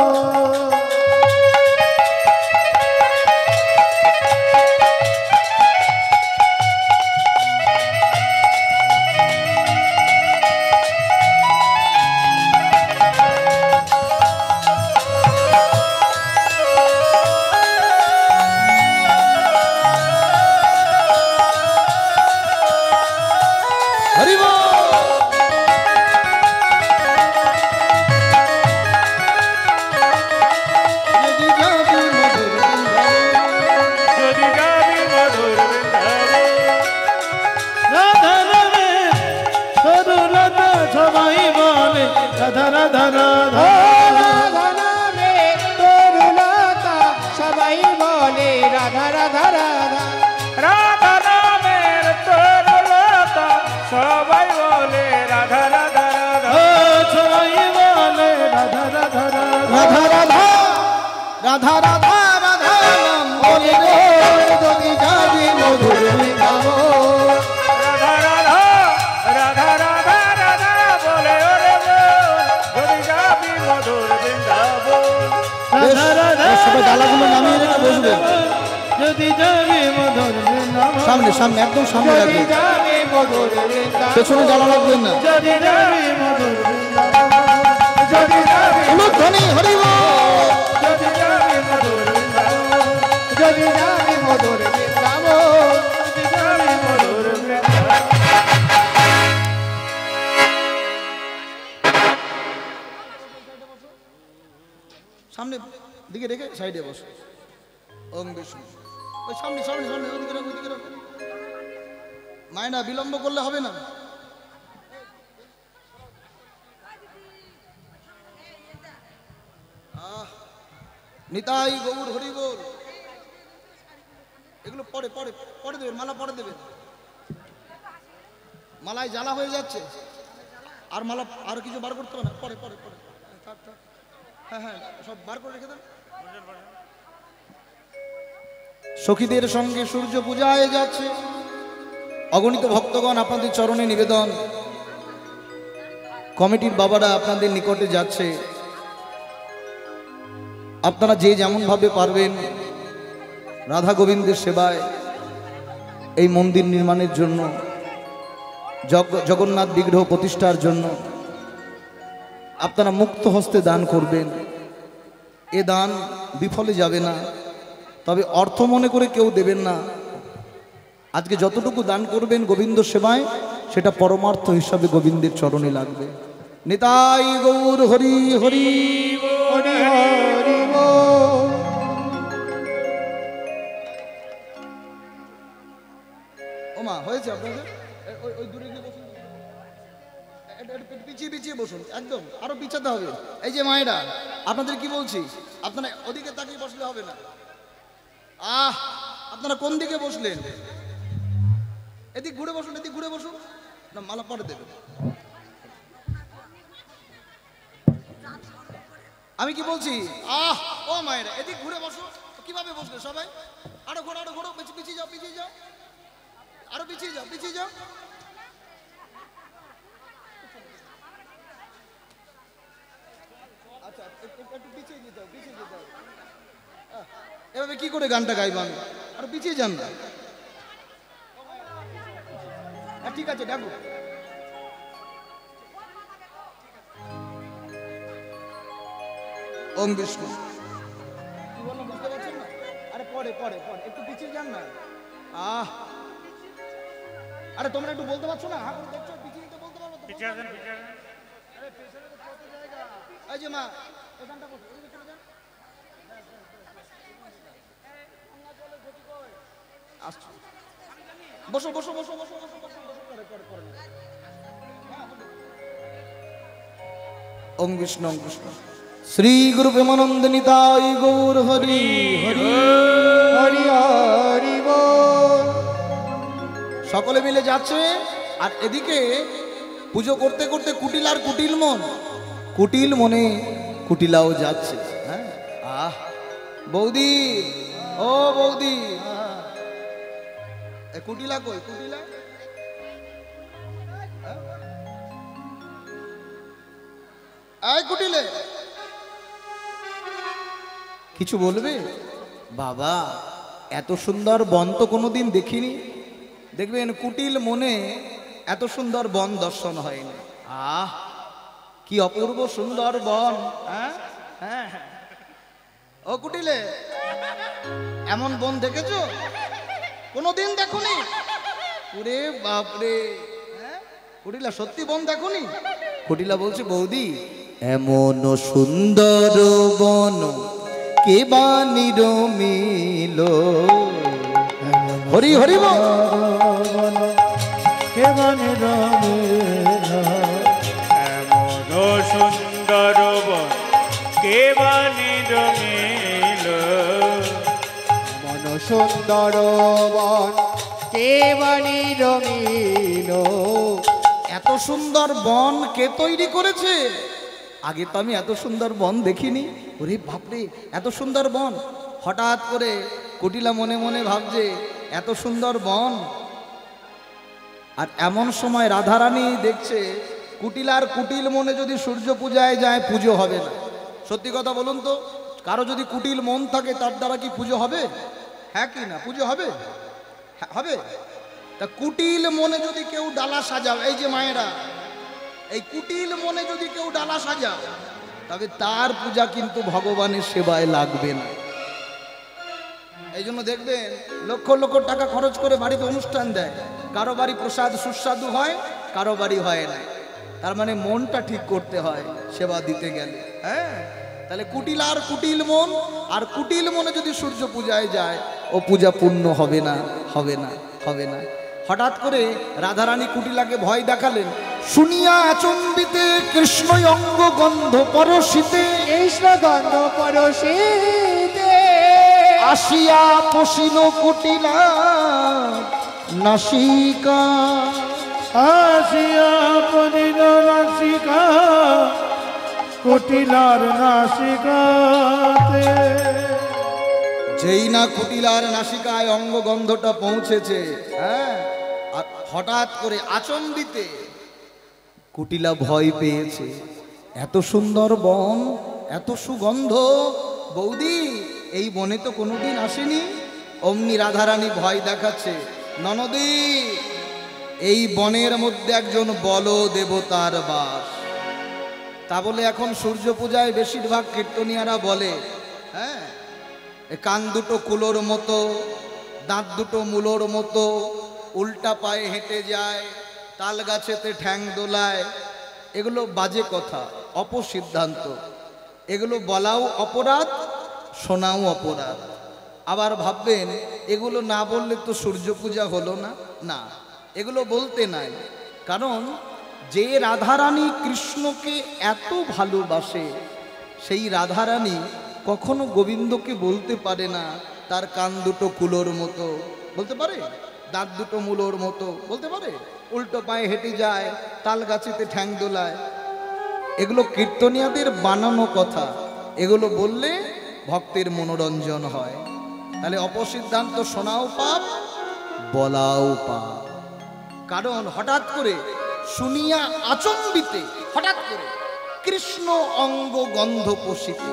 হরি বল। যদি যাবি মধুর বৃন্দাবন। যদি যাবি মধুর বৃন্দাবন। রাধা নামে তরুলতা সবাই বলে রাধা রাধা রাধা, রাধা নামে তরুলতা সবাই বলে রাধা রাধা রাধা। রাধা নামের তরুলতা সবাই বলে রাধা রাধা রাধা। ও সবাই বলে রাধা রাধা রাধা, রাধা রাধা রাধা রাধা রাধা নাম বলি রে, যদি যাবি মধুর বৃন্দাবন। রাধা রাধা রাধা রাধা রাধা বলে ওরে মন, যদি যাবি মধুর বৃন্দাবন। রাধা রাধা সবাই ডালাগুলো নামিয়ে রেখে বসবেন। যদি যাবি মধুর বৃন্দাবন, সামনে সামনে একদম সামনে যদি রাখবেন, যাবি মধুর বৃন্দাবন। পেছনে জ্বালা রাখবেন না। যদি যাবি মধুর বৃন্দাবন, যদি যাবি উলুধ্বনি হরি বল। যদি যাবি মধুর বৃন্দাবন। যদি যাবি মধুর বৃন্দাবন। যদি যাবি মধুর বৃন্দাবন। সামনে দিকে রেখে সাইডে বসো। ওম বিষ্ণু। ওই সামনে সামনে সামনে, ওদিকে রাখো, ওদিকে রাখো। মায়না বিলম্ব করলে হবে না। নিতাই গৌর হরি বল। এগুলো পরে পরে পরে দেবেন, মালা পরে দেবেন। মালায় জ্বালা হয়ে যাচ্ছে, আর মালা আর কিছু বার করতে হবে না, পরে পরে পরে। থাক থাক, হ্যাঁ হ্যাঁ, সব বার করে রেখে দেন। সখীদের সঙ্গে সূর্য পূজায় যাচ্ছে। অগণিত ভক্তগণ আপনাদের চরণে নিবেদন, কমিটির বাবারা আপনাদের নিকটে যাচ্ছে। আপনারা যে যেমন ভাবে পারবেন রাধা গোবিন্দের সেবায়, এই মন্দির নির্মাণের জন্য, জগন্নাথ বিগ্রহ প্রতিষ্ঠার জন্য আপনারা মুক্ত হস্তে দান করবেন। এ দান বিফলে যাবে না, তবে অর্থ মনে করে কেউ দেবেন না। আজকে যতটুকু দান করবেন গোবিন্দ সেবায়, সেটা পরমার্থ হিসাবে গোবিন্দের চরণে লাগবে। নিতাই গৌর হরি হরি হরি হরি বল। ওমা হয়েছে আপনাদের? ওই দূরে গিয়ে বসুন, পিছিয়ে পিছিয়ে বসুন, একদম আরো পিছাতে হবে। এই যে মায়েরা, আপনাদের কি বলছি, আপনারা ওদিকে তাকিয়ে বসলে হবে না। আপনারা কোন দিকে বসলেন? এদিক ঘুরে বসুন, এদিক ঘুরে বসুন। না, মালা পরে দেবেন। আমি কি বলছি? ও মায়েরা, এদিক ঘুরে বসো। কিভাবে বসলে সবাই? আরো ঘোরো, আরো ঘোরো, পিছিয়ে যাও, পিছিয়ে যাও, আরো পিছিয়ে যাও, পিছিয়ে যাও। আচ্ছা, একটু পিছিয়ে যেতে হবে, পিছিয়ে যেতে হবে। এভাবে কি করে গানটা গাইব আমি? আরো পিছিয়ে যান না। ঠিক আছে, ডাকো। ওম বিষ্ণু। কি বললাম বুঝতে পারছেন না? আরে পরে পরে পরে, একটু পিছিয়ে যান না। আরে তোমরা একটু বলতে পারছো না? হাত দেখছো, পিছিয়ে তো বলতে পারো তো। পিছিয়ে আসেন, পিছিয়ে আসেন। আরে পেছনে তো কত জায়গা। এই যে মা, এখানটা বসো, এদিকে চলে যান। আসছো, বসো বসো বসো বসো বসো বসো, পরে পরে পরে। ওম বিষ্ণু ওম বিষ্ণু। শ্রী গুরু প্রেমানন্দ নিতাই গৌর হরি হরি হরি হরি বল। সকলে মিলে যাচ্ছে, আর এদিকে পুজো করতে করতে কুটিল আর কুটিল মন, কুটিল মনে কুটিলাও যাচ্ছে। হ্যাঁ, বৌদি, ও বৌদি, কুটিলা কই? কুটিলা এই কুটিলে কিছু বলবে? বাবা, এত সুন্দর বন তো কোনোদিন দেখিনি। দেখবেন কুটিল মনে এত সুন্দর বন দর্শন হয়নি। কি অপূর্ব সুন্দর বন। হ্যাঁ হ্যাঁ, ও কুটিলে, এমন বন দেখেছো? কোনোদিন দেখোনি? ওরে বাপরে, কুটিলা সত্যি বন দেখোনি? কুটিলা বলছে, বৌদি, এমন সুন্দর বন কে বা নিরমিল। হরি হরি বল। এমন সুন্দর বন কে বা নিরমিল। মন সুন্দর বন কে বা নিরমিল। এত সুন্দর বন কে তৈরি করেছে? আগে তো আমি এত সুন্দর বন দেখিনি। ওরে বাপরে, এত সুন্দর বন। হঠাৎ করে কুটিলা মনে মনে ভাবছে, এত সুন্দর বন। আর এমন সময় রাধারানী দেখছে কুটিলার কুটিল মনে যদি সূর্য পূজায় যায়, পুজো হবে না। সত্যি কথা বলুন তো, কারো যদি কুটিল মন থাকে, তার দ্বারা কি পুজো হবে? হ্যাঁ কি না? পুজো হবে? হবে। তা কুটিল মনে যদি কেউ ডালা সাজাও, এই যে মায়েরা, এই কুটিল মনে যদি কেউ ডালা সাজাও, তবে তার পূজা কিন্তু ভগবানের সেবায় লাগবে না। এই জন্য দেখবেন লক্ষ লক্ষ টাকা খরচ করে বাড়িতে অনুষ্ঠান দেয়, কারো বাড়ি প্রসাদ সুস্বাদু হয়, কারো বাড়ি হয় না। তার মানে মনটা ঠিক করতে হয় সেবা দিতে গেলে। হ্যাঁ, তাহলে কুটিলা আর কুটিল মন, আর কুটিল মনে যদি সূর্য পূজায় যায় ও পূজা পূর্ণ হবে না, হবে না, হবে না। হঠাৎ করে রাধারানী কুটিলাকে ভয় দেখালেন। শুনিয়া আচম্বিতে কৃষ্ণ অঙ্গ গন্ধ পরশিতে, কৃষ্ণ গন্ধ পরশিতে আসিয়া পশিল কুটিলা নাসিকা। আসিয়া পড়িল নাসিকা, কুটিলার নাসিকাতে। যেই না কুটিলার নাসিকায় অঙ্গ গন্ধটা পৌঁছেছে, হ্যাঁ, আর হঠাৎ করে আচম্বিতে কুটিলা ভয় পেয়েছে। এত সুন্দর বন, এত সুগন্ধ, বৌদি এই বনে তো কোনোদিন আসেনি। অমনি রাধারানী ভয় দেখাচ্ছে, ননদী এই বনের মধ্যে একজন বল দেবতার বাস। তা বলে এখন সূর্য পূজায় বেশিরভাগ কীর্তনিয়ারা বলে, হ্যাঁ, কান দুটো কুলোর মতো, দাঁত দুটো মূলোর মতো, উল্টা পায়ে হেঁটে যায়, তাল গাছেতে ঠ্যাং দোলায়। এগুলো বাজে কথা, অপসিদ্ধান্ত। এগুলো বলাও অপরাধ, শোনাও অপরাধ। আবার ভাববেন এগুলো না বললে তো সূর্য পূজা হলো না। না, এগুলো বলতে নাই। কারণ যে রাধারানী কৃষ্ণকে এত ভালোবাসে, সেই রাধারানী কখনো গোবিন্দকে বলতে পারে না তার কান দুটো কুলোর মতো। বলতে পারে? দাঁত দুটো মূলোর মতো বলতে পারে? উল্টো পায়ে হেঁটে যায়, তাল গাছেতে ঠ্যাং দোলায়। এগুলো কীর্তনিয়াদের বানানো কথা। এগুলো বললে ভক্তের মনোরঞ্জন হয়। তাহলে অপসিদ্ধান্ত শোনাও পাপ, বলাও পাপ। কারণ হঠাৎ করে শুনিয়া আচম্বিতে, হঠাৎ করে কৃষ্ণ অঙ্গ গন্ধ পশিতে,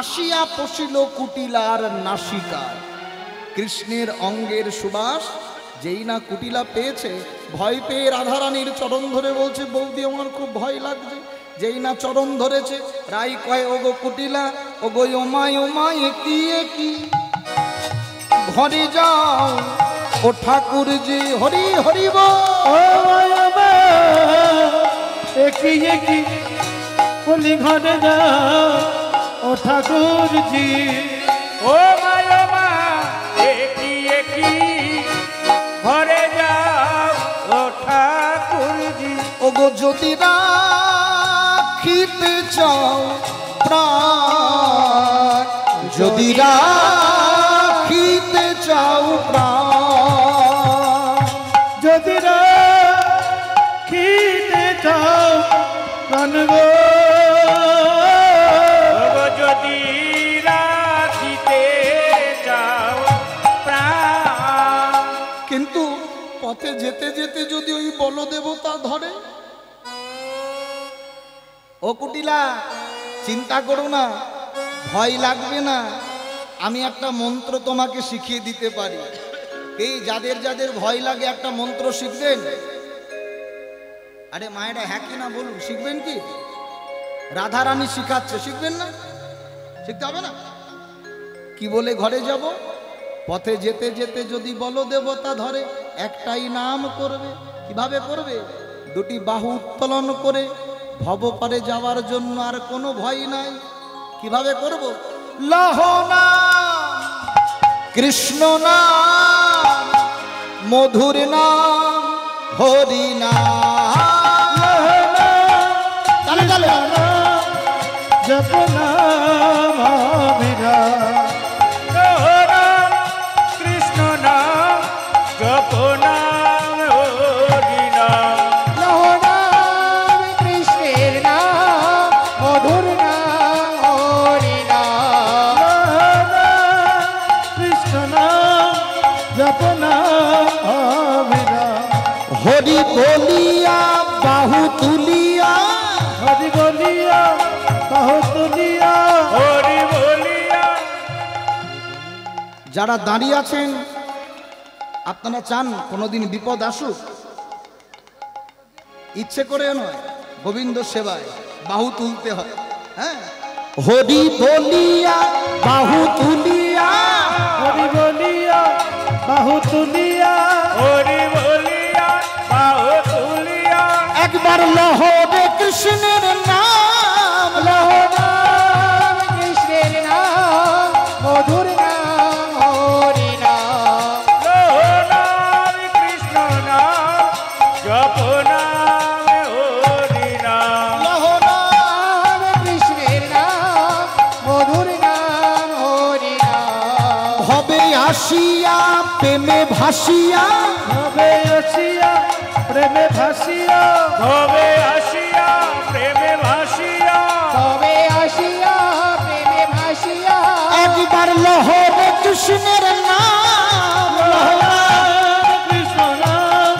আসিয়া পশিল কুটিলার নাসিকায়। কৃষ্ণের অঙ্গের সুবাস যেই না কুটিলা পেয়েছে, ভয় পেয়ে রাধারানীর চরণ ধরে বলছে, বৌদি আমার খুব ভয় লাগছে। যেই না চরণ ধরেছে, রাই কয়, ওগো কুটিলা, ওগো ওমায় ওমায় কি কি, ঘরে যাও ও ঠাকুর জি হরি হরিব। একই একই বলি ঘরে যাও ও ঠাকুর জি। ও মা একই একই ঘরে যাও ও ঠাকুরজি। ওগো যদি রাখিতে চাও প্রাণ, যদি রাখিতে চাও প্রাণ, যদি রাখিতে চাও প্রাণ গো, যদি রাখিতে চাও প্রাণ। কিন্তু পথে যেতে যেতে যদি ওই বলদেবতা ধরে, ও কুটিলা চিন্তা করো না, ভয় লাগবে না, আমি একটা মন্ত্র তোমাকে শিখিয়ে দিতে পারি। এই যাদের যাদের ভয় লাগে একটা মন্ত্র শিখবেন? আরে মায়েরা হ্যাঁ কি না বলুন, শিখবেন কি? রাধারানী শিখাচ্ছে, শিখবেন না? শিখতে হবে না? কি বলে ঘরে যাব? পথে যেতে যেতে যদি বলদেবতা ধরে, একটাই নাম করবে। কিভাবে করবে? দুটি বাহু উত্তোলন করে ভবপারে যাওয়ার জন্য আর কোনো ভয় নাই। কিভাবে করব? লহ নাম, কৃষ্ণ নাম, মধুর নাম, হরি নাম। তালে তালে জপ নাম অভিরাম, কৃষ্ণ নাম জপ নাম হরি নাম। লহ নাম, কৃষ্ণের নাম, মধুর নাম, হরি নাম। কৃষ্ণ নাম জপ নাম অভিরাম। হরি বলিয়া বাহু তুলিয়া, হরি বলিয়া বাহু তুলিয়া, হরি বলিয়া। যারা দাঁড়িয়ে আছেন, আপনারা চান কোনোদিন বিপদ আসুক? ইচ্ছে করে নয়, গোবিন্দ সেবায় বাহু তুলতে হয়। হ্যাঁ, হরি বলিয়া বাহু তুলিয়া, হরি বলিয়া বাহু তুলিয়া, হরি বলিয়া বাহু তুলিয়া। একবার লহরে কৃষ্ণের নাম, লহ নাম, আসিয়া প্রেমে ভাসিয়া, ভবে আসিয়া প্রেমে ভাসিয়া, ভবে আসিয়া প্রেমে ভাসিয়া, তবে আসিয়া প্রেমে ভাসিয়া, একবার লহরে কৃষ্ণের নাম, কৃষ্ণ নাম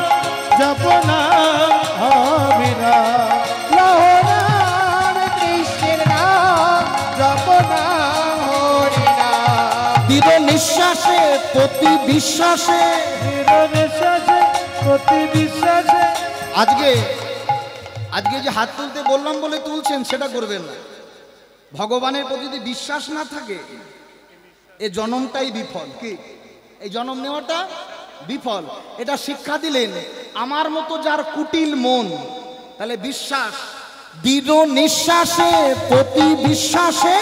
জপ নাম অবিরাম, লহরাম কৃষ্ণের নাম জপ নাম হরি নাম, দৃঢ় নিঃশ্বাসে প্রতি বিশ্বাসে। দৃঢ় বিশ্বাসে প্রতি বিশ্বাসে। আজকে আজকে যে হাত তুলতে বললাম বলে তুলছেন সেটা করবেন না। ভগবানের প্রতি যদি বিশ্বাস না থাকে এ জন্মটাই বিফল। কি এই জন্ম নেওয়াটা বিফল। এটা শিক্ষা দিলেন আমার মতো যার কুটিল মন। তাহলে বিশ্বাস, দৃঢ় নিঃশ্বাসে প্রতি বিশ্বাসে,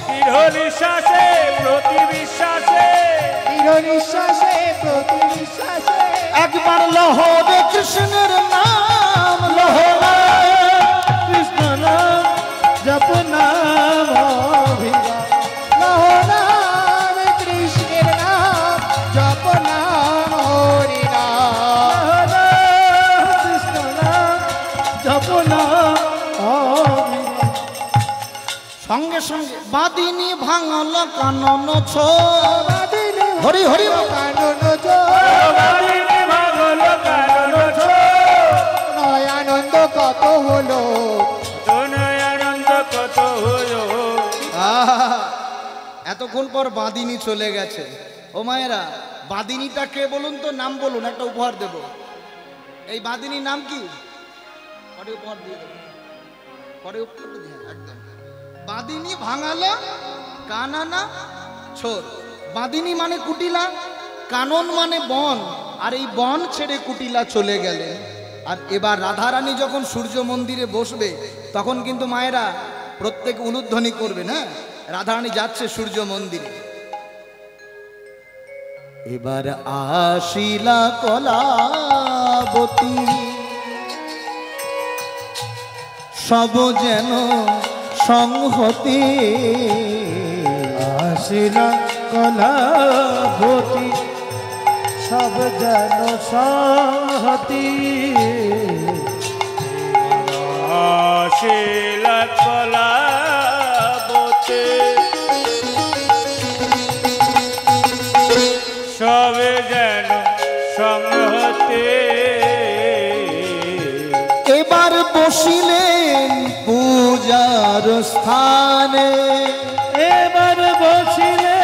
দৃঢ় নিঃশ্বাসে প্রতি বিশ্বাসে, দৃঢ় নিঃশ্বাসে প্রতি বিশ্বাসে, একবার লহরে কৃষ্ণের নাম, লহরা কৃষ্ণ নাম জপ নাম অবিরাম, লহরাম কৃষ্ণের নাম জপ নাম হরি নাম, কৃষ্ণ নাম জপ নাম অবিরাম। সঙ্গে সঙ্গে বাদিনী ভাঙল কানন ছোর, হরি হরি বল। কানন জোর, বাদিনী ভাঙল কানন ছোর, নয়ানন্দ কত হলো, তনয় আনন্দ কত হলো। আহা! এতক্ষণ পর বাদিনী চলে গেছে। ও মায়েরা, বাদিনীটা কে বলুন তো? নাম বলুন, একটা উপহার দেব। এই বাদিনীর নাম কি? পরে উপহার দিয়ে দেবো, পরে উপহার দিয়ে একদম। বাদিনী ভাঙালো কানানা ছোর। বাদিনী মানে কুটিলা, কানন মানে বন, আর এই বন ছেড়ে কুটিলা চলে গেলেন। আর এবার রাধারানী যখন সূর্য মন্দিরে বসবে তখন কিন্তু মায়েরা প্রত্যেক উলুধ্বনি করবেন। হ্যাঁ, রাধারানী যাচ্ছে সূর্য মন্দিরে। এবার আসিলা কলাবতী, সব যেন সংহতি, আসিলা কলাবতী, সব যেন সংহতি, আসিলা কলাবতী, সব যেন সংহতি, এবার বসিলেন পূজার স্থানে, এবার বসিলে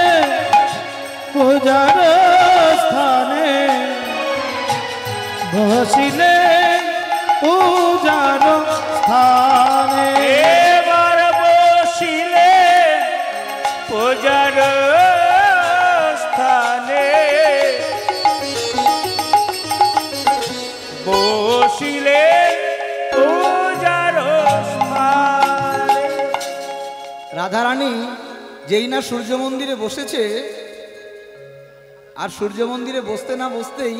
পূজার স্থানে, বসিলে পূজার স্থানে, এবার বসিলে পূজার স্থানে, বসিলে পূজার স্থানে। রাধারানী যেই না সূর্য মন্দিরে বসেছে, আর সূর্য মন্দিরে বসতে না বসতেই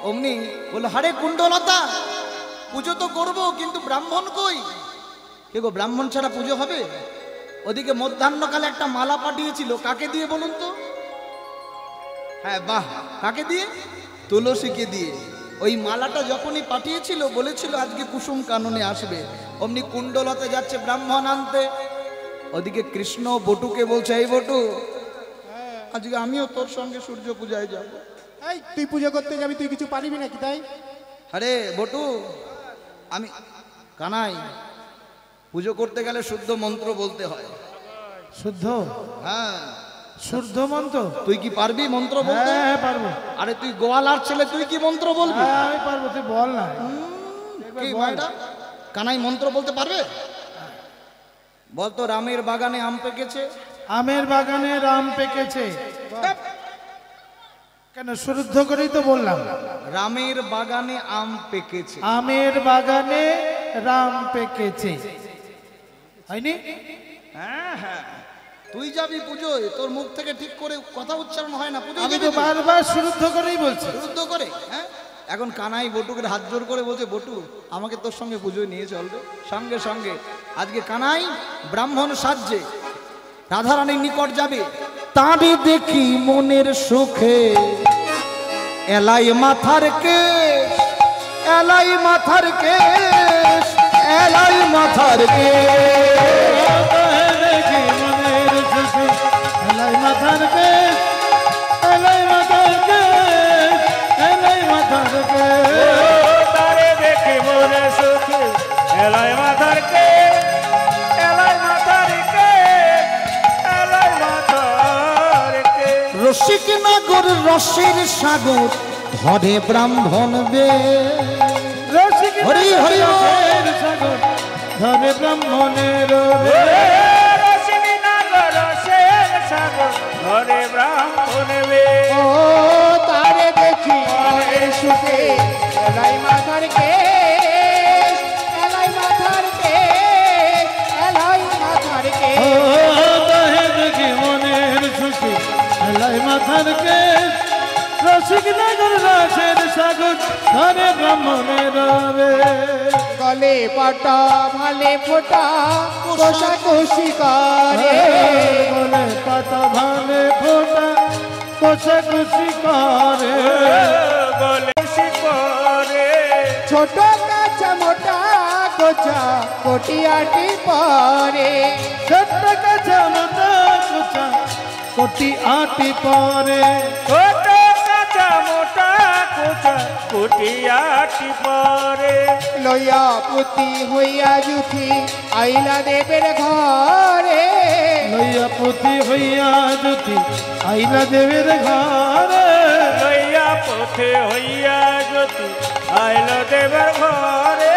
অমনি বললো, হারে কুণ্ডলতা, পুজো তো করবো কিন্তু ব্রাহ্মণ কই? কে গো, ব্রাহ্মণ ছাড়া পুজো হবে? ওদিকে মধ্যাহ্নকালে একটা মালা পাঠিয়েছিল, কাকে দিয়ে বলুন তো? হ্যাঁ বাহ, কাকে দিয়ে? তুলসীকে দিয়ে। ওই মালাটা যখনই পাঠিয়েছিল বলেছিল আজকে কুসুম কাননে আসবে, অমনি কুণ্ডলতা যাচ্ছে ব্রাহ্মণ আনতে। ওদিকে কৃষ্ণ বটুকে বলছে, এই বটু, আজকে আমিও তোর সঙ্গে সূর্য পূজায় যাব। এই তুই পুজো করতে যাবি, তুই কিছু পারিবি নাকি তাই? আরে বটু, আমি কানাই, পুজো করতে গেলে শুদ্ধ মন্ত্র বলতে হয়। শুদ্ধ? হ্যাঁ, শুদ্ধ মন্ত্র? তুই কি পারবি মন্ত্র বলতে? হ্যাঁ পারবো। আরে তুই গোয়ালার ছেলে, তুই কি মন্ত্র বলবি? হ্যাঁ আমি পারবো, তুই বল না। কি মায়েরা, কানাই মন্ত্র বলতে পারবে? বলতো, রামের বাগানে আম পেকেছে। আমের বাগানে রাম পেকেছে। কেন, শুদ্ধ করেই তো বললাম। রামের বাগানে আম পেকেছে। আমের বাগানে রাম পেকেছে, হয়নি? হ্যাঁ হ্যাঁ, তুই যাবি পুজোয়, তোর মুখ থেকে ঠিক করে কথা উচ্চারণ হয় না। পুজোয় আমি যাবি তো তুই? বারবার শুদ্ধ করেই বলছি। বিরুদ্ধ করে। হ্যাঁ, এখন কানাই বটুকে হাত জোর করে বলছে, বটু আমাকে তোর সঙ্গে পুজোয় নিয়ে চল রে। সঙ্গে সঙ্গে আজকে কানাই ব্রাহ্মণ সাজছে রাধারানীর নিকট যাবে। তারে দেখি মনের সুখে এলাই মাথার কেশ, এলাই মাথার কেশ, এলাই মাথার কেশ। দেখি মনের সুখে এলাই মাথার কেশ, এলাই মাথার কেশ, এলাই মাথার কেশ। তারে দেখি মনের সুখে এলাই মাথার কেশ, এলাই মাথার কেশ, এলাই মাথার কেশ। রসিক নাগর রসের সাগর ধরে ব্রাহ্মণ বে, রসিক হরি হরি রসের সাগর ধরে ব্রাহ্মণের বে। রসিক নাগর রসের সাগর ধরে ব্রাহ্মণের বে। ও তারে দেখি মনের সুখে এলাই মাথার কেশ, এলাই মাথার কেশ, এলাই মাথার ও কেশ। তাহে দেখি মনের সুখে এলাই মাথার কেশ, রসিক নাগর রসের সাগর ধরে ব্রাহ্মণের বে। গলে পাটা ভালে ফোটা কোষা কোষি করে, বলে পাতা ভালে ফোটা কোষা খুশি করে, বলে খুশি করে। ছোট কাঁচা মোটা কোচা কোটিয়াটি পরে, ছোট্ট কাছে মোটা কোচা কোটি আটি পরে। ছোট কাঁচা মোটা কোচা কোটি আটি পরে। লইয়া পুতি হইয়া জুথি আইলা দেবের ঘরে, লইয়া পুঁথি হইয়া জ্যোতি আইলা দেবের ঘরে। লইয়া পুঁথি হইয়া জ্যোতি আইলা দেবের ঘরে।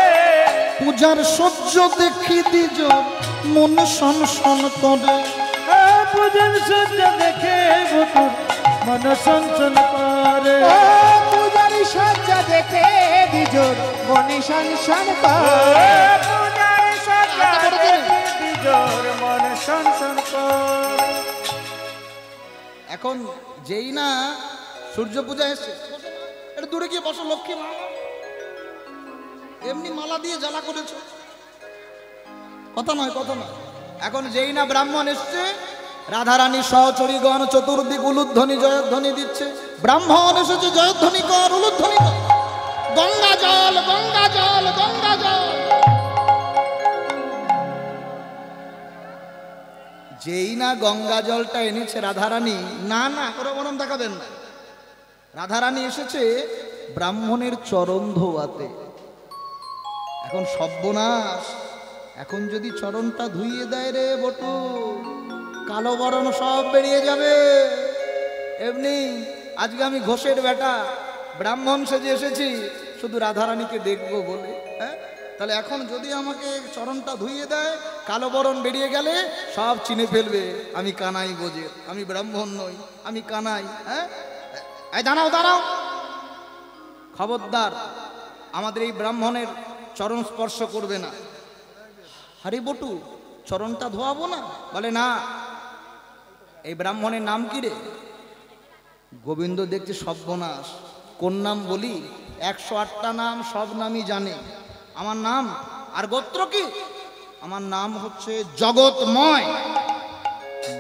পূজার সহ্য দেখি দ্বিজ মন সন সন করে, পূজন সজ্জা দেখে বুতুর মন সঞ্চন করে। ও পূজারি সজ্জা দেখে দিজোর বনি সংসান করে। পূজারি সজ্জা দেখে দিজোর মন সঞ্চন করে। এখন যেই না সূর্য পূজা এসছে, এটা দূরে গিয়ে বসো লক্ষ্মী মা, এমনি মালা দিয়ে জ্বালা করেছো, কথা নয় কথা নয়। এখন যেই না ব্রাহ্মণ এসছে, রাধারানী সহচরীগণ চতুর্দিক উলুধ্বনি জয়ধ্বনি দিচ্ছে। ব্রাহ্মণ এসেছে, জয়ধ্বনি কর, উলুধ্বনি কর, গঙ্গা জল গঙ্গা জল গঙ্গা জল। যেই না গঙ্গা জলটা এনেছে রাধারানী, না না করে বরং দেখাবেন না, রাধারানী এসেছে ব্রাহ্মণের চরণ ধোয়াতে। এখন সর্বনাশ, এখন যদি চরণটা ধুইয়ে দেয় রে বটু, কালো বরণ সব বেরিয়ে যাবে। এমনি আজকে আমি ঘোষের বেটা, ব্রাহ্মণ সেজে এসেছি শুধু রাধারানীকে দেখবো বলে, হ্যাঁ? তাহলে এখন যদি আমাকে চরণটা ধুইয়ে দেয়, কালো বরণ বেরিয়ে গেলে সব চিনে ফেলবে আমি কানাই বোঝে, আমি ব্রাহ্মণ নই, আমি কানাই। হ্যাঁ, এই দাঁড়াও দাঁড়াও, খবরদার আমাদের এই ব্রাহ্মণের চরণ স্পর্শ করবে না। আরে বটু, চরণটা ধোয়াবো না? বলে না। এই ব্রাহ্মণের নাম কি রে? গোবিন্দ দেখছে সর্বনাশ, কোন নাম বলি? 108টা নাম, সব নামই জানে। আমার নাম আর গোত্র কি? আমার নাম হচ্ছে জগৎময়।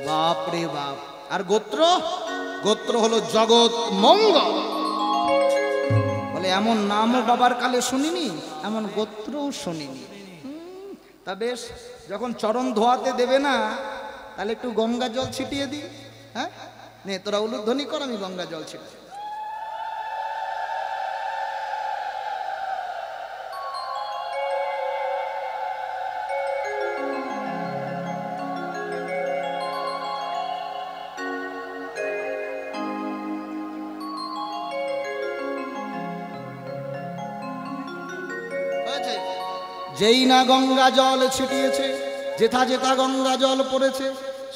বাপ রে বাপ। আর গোত্র? গোত্র হলো জগৎ মঙ্গল। বলে এমন নামও বাবার কালে শুনিনি, এমন গোত্রও শুনিনি। তা বেশ, যখন চরণ ধোয়াতে দেবে না, তাহলে একটু গঙ্গা জল ছিটিয়ে দিই। হ্যাঁ, নে তোরা উলুধ্বনি কর, আমি গঙ্গা জল ছিটিয়ে। যেই না গঙ্গা জল ছিটিয়েছে, যেথা যেথা গঙ্গা জল পড়েছে,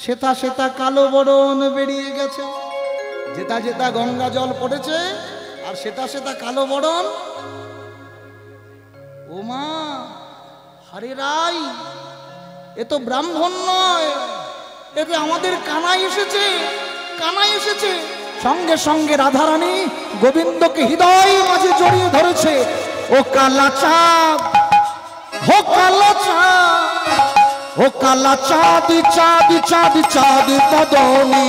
সেথা সেথা কালো বরণ বেরিয়ে গেছে। যেথা যেথা গঙ্গা জল পড়েছে আর সেথা সেথা কালো বরণ। ও মা, হরে রাই, এ তো ব্রাহ্মণ নয়, এতে আমাদের কানাই এসেছে, কানাই এসেছে। সঙ্গে সঙ্গে রাধারানী গোবিন্দকে হৃদয় মাঝে জড়িয়ে ধরেছে। ও কালা চাঁদ, ও কালা চাঁদ, ও কালা চাঁদ, চাঁদ চাঁদ চাঁদ বদনি,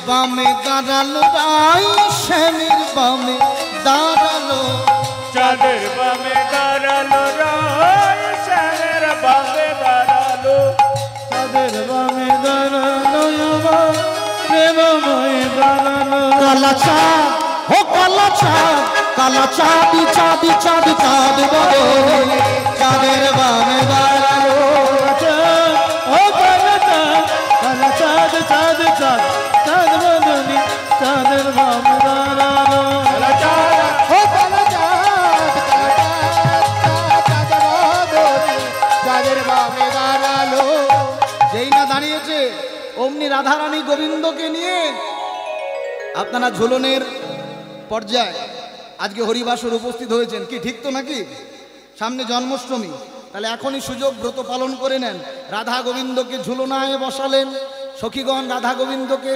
বামে দাঁড়ালো রাই শ্যামের বামে দাঁড়ালো চাঁদের বামে দাঁড়ালো রায় শ্যামের বামে দাঁড়ালো চাঁদের বামে দাঁড়ালো আমার প্রেমময় দাঁড়ালো কালা চাঁদ ও কালা চাঁদ কালা চাঁদি চাঁদি চাঁদ চাঁদ বদলে চাঁদের বামে দাঁড়ালো ও কালা চাঁদ কালা চাঁদ চাঁদ চাঁদ চাঁদ বদনি চাঁদের বামে দাঁড়ালো কালা চাঁদ ও কালা চাঁদ চাঁদ বদনে চাঁদের বামে দাঁড়ালো। যেই না দাঁড়িয়েছে অমনি রাধারানী গোবিন্দকে নিয়ে আপনারা ঝুলনের পর্যায়ে আজকে হরিবাসর উপস্থিত হয়েছেন, কি ঠিক তো নাকি? সামনে জন্মাষ্টমী, তাহলে এখনই সুযোগ ব্রত পালন করে নেন। রাধা গোবিন্দকে ঝুলনায় বসালেন, সখীগণ রাধা গোবিন্দকে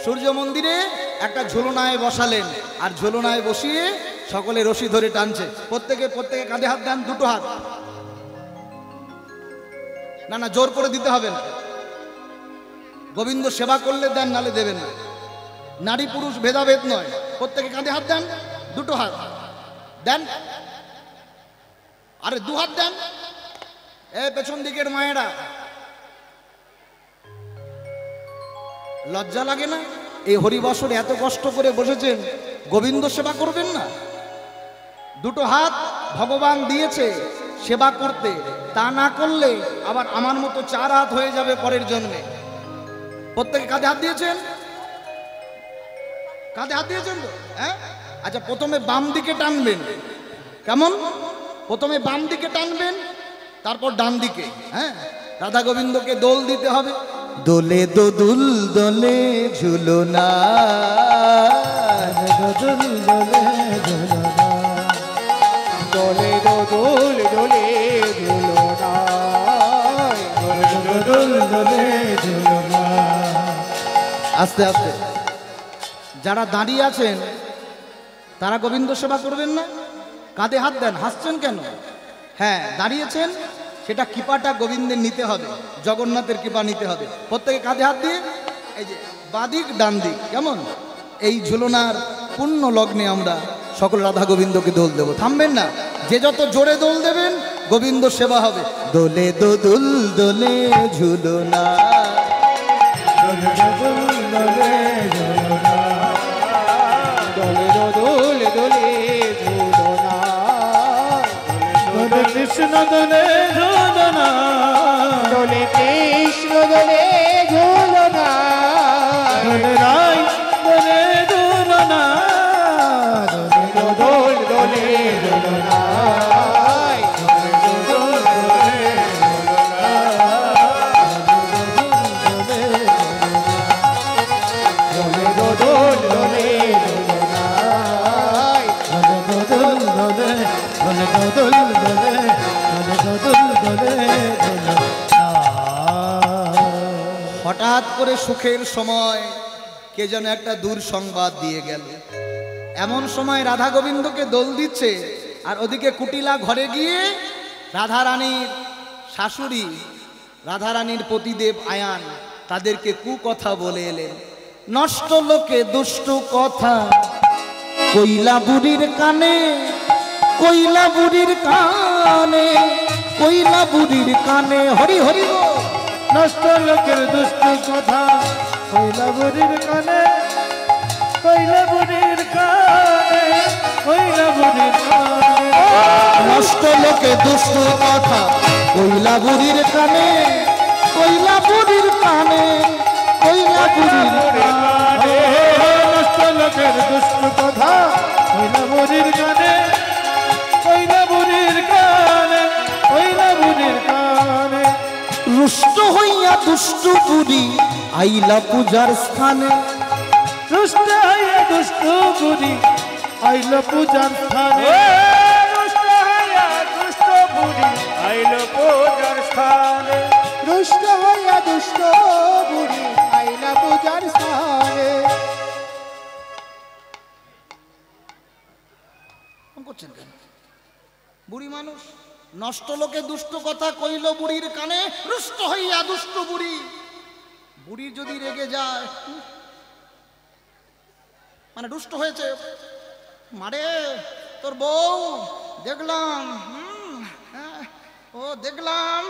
সূর্য মন্দিরে একটা ঝুলনায় বসালেন, আর ঝুলনায় বসিয়ে সকলে রশি ধরে টানছে। প্রত্যেকে কাঁধে হাত দেন, দুটো হাত, না না জোর করে দিতে হবে না। গোবিন্দ সেবা করলে দেন, নালে দেবেন না। নারী পুরুষ ভেদাভেদ নয়, প্রত্যেকে কাঁধে হাত দেন, দুটো হাত দেন, আরে দু হাত দেন। পেছন দিকের মায়েরা লজ্জা লাগে না? এই হরিবাসরে এত কষ্ট করে বসেছেন, গোবিন্দ সেবা করবেন না? দুটো হাত ভগবান দিয়েছে সেবা করতে, তা না করলে আবার আমার মতো 4 হাত হয়ে যাবে পরের জন্মে। প্রত্যেকে কাঁধে হাত দিয়েছেন? কাঁধে হাত দিয়েছেন তো? হ্যাঁ, আচ্ছা প্রথমে বাম দিকে টানবেন। কেমন? প্রথমে বাম দিকে টানবেন, তারপর ডান দিকে। হ্যাঁ, রাধা গোবিন্দকে দোল দিতে হবে। দোলে দোদুল দোলে ঝুলনা, দোল দোলে ঝুলনা দোলে দোল দোলে ঝুলনা দোল দোলে ঝুলনা। আস্তে আস্তে। যারা দাঁড়িয়ে আছেন তারা গোবিন্দ সেবা করবেন না? কাঁধে হাত দেন, হাসছেন কেন? হ্যাঁ, দাঁড়িয়েছেন, সেটা কৃপাটা গোবিন্দের নিতে হবে, জগন্নাথের কৃপা নিতে হবে। প্রত্যেকে কাঁধে হাত দিয়ে এই যে বাদিক ডান দিক, কেমন? এই ঝুলনার পূর্ণ লগ্নে আমরা সকল রাধা গোবিন্দকে দোল দেব। থামবেন না, যে যত জোরে দোল দেবেন গোবিন্দ সেবা হবে। দোলে দোদুল দোলে ঝুলনা, দোলে দোল দোলে ঝুলনা দোলে দোল দোলে ঝুলনা দোলে কৃষ্ণ দোলে ঝুলনা দোলে কৃষ্ণ দোলে ঝুলনা দোলে রাই দোলে ঝুলনা দোল দোলে ঝুলনা হঠাৎ করে সুখের সময় কে যেন একটা দূর সংবাদ দিয়ে গেল। এমন সময় রাধা গোবিন্দকে দোল দিচ্ছে, আর ওদিকে কুটিলা ঘরে গিয়ে রাধারানীর শাশুড়ি, রাধারানীর পতিদেব আয়ান তাদেরকে কুকথা বলে এলেন। নষ্ট লোকে দুষ্ট কথা কইলা বুড়ির কানে, কইলা বুড়ির কানে, কইলা বুড়ির কানে। হরি হরি বল। নষ্ট লোকের দুষ্ট কথা কইলা বুড়ির কানে, কইলা বুড়ির কানে, কইলা বুড়ির কানে। নষ্ট লোকে দুষ্ট কথা কইলা বুড়ির কানে, কইলা বুড়ির কানে, কইলা বুড়ির কানে। নষ্ট লোকের দুষ্ট কথা কইলা বুড়ির কানে, কইলা বুড়ির কানে, কইলা বুড়ির কানে। রুষ্ট হইয়া দুষ্ট বুড়ি আইলা পূজার স্থানে, দুষ্ট হইয়া দুষ্ট বুড়ি আইল পূজার স্থানে, দুষ্ট হইয়া দুষ্ট বুড়ি আইল পূজার স্থানে। দুষ্ট হইয়া দুষ্ট বুড়ি আইলা পূজার স্থানে। করছেন কেন? বুড়ি মানুষ, নষ্ট লোকে দুষ্ট কথা কইল বুড়ির কানে, রুষ্ট হইয়া দুষ্ট বুড়ি। বুড়ি যদি রেগে যায়, মানে দুষ্ট হয়েছে। মারে তোর বউ দেখলাম, হ্যাঁ, ও দেখলাম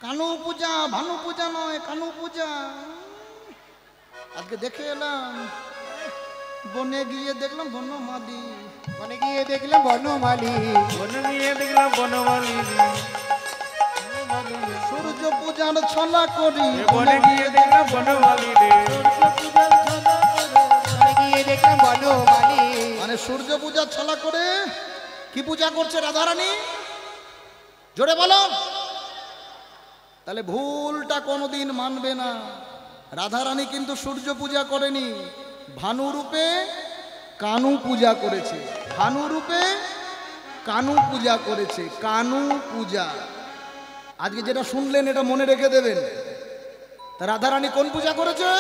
কানু পূজা, ভানু পূজা নয়, কানু পূজা। আজকে দেখে এলাম, বনে গিয়ে দেখলাম বনমালী, বনে গিয়ে দেখলাম বনমালী, বনে গিয়ে দেখলাম বনমালী, সূর্য পূজার ছলা করি, বনে গিয়ে দেখলাম বনমালী রে, বনে গিয়ে দেখলাম বনমালী। মানে সূর্য পূজার ছলা করে কি পূজা করছে রাধারানী? জোরে বলো। তাহলে ভুলটা কোনোদিন মানবে না। রাধারানী কিন্তু সূর্য পূজা করেনি, ভানু রূপে কানু পূজা করেছে। ভানু রূপে কানু পূজা করেছে, কানু পূজা। আজকে যেটা শুনলেন এটা মনে রেখে দেবেন। তা রাধারানী কোন পূজা করেছে?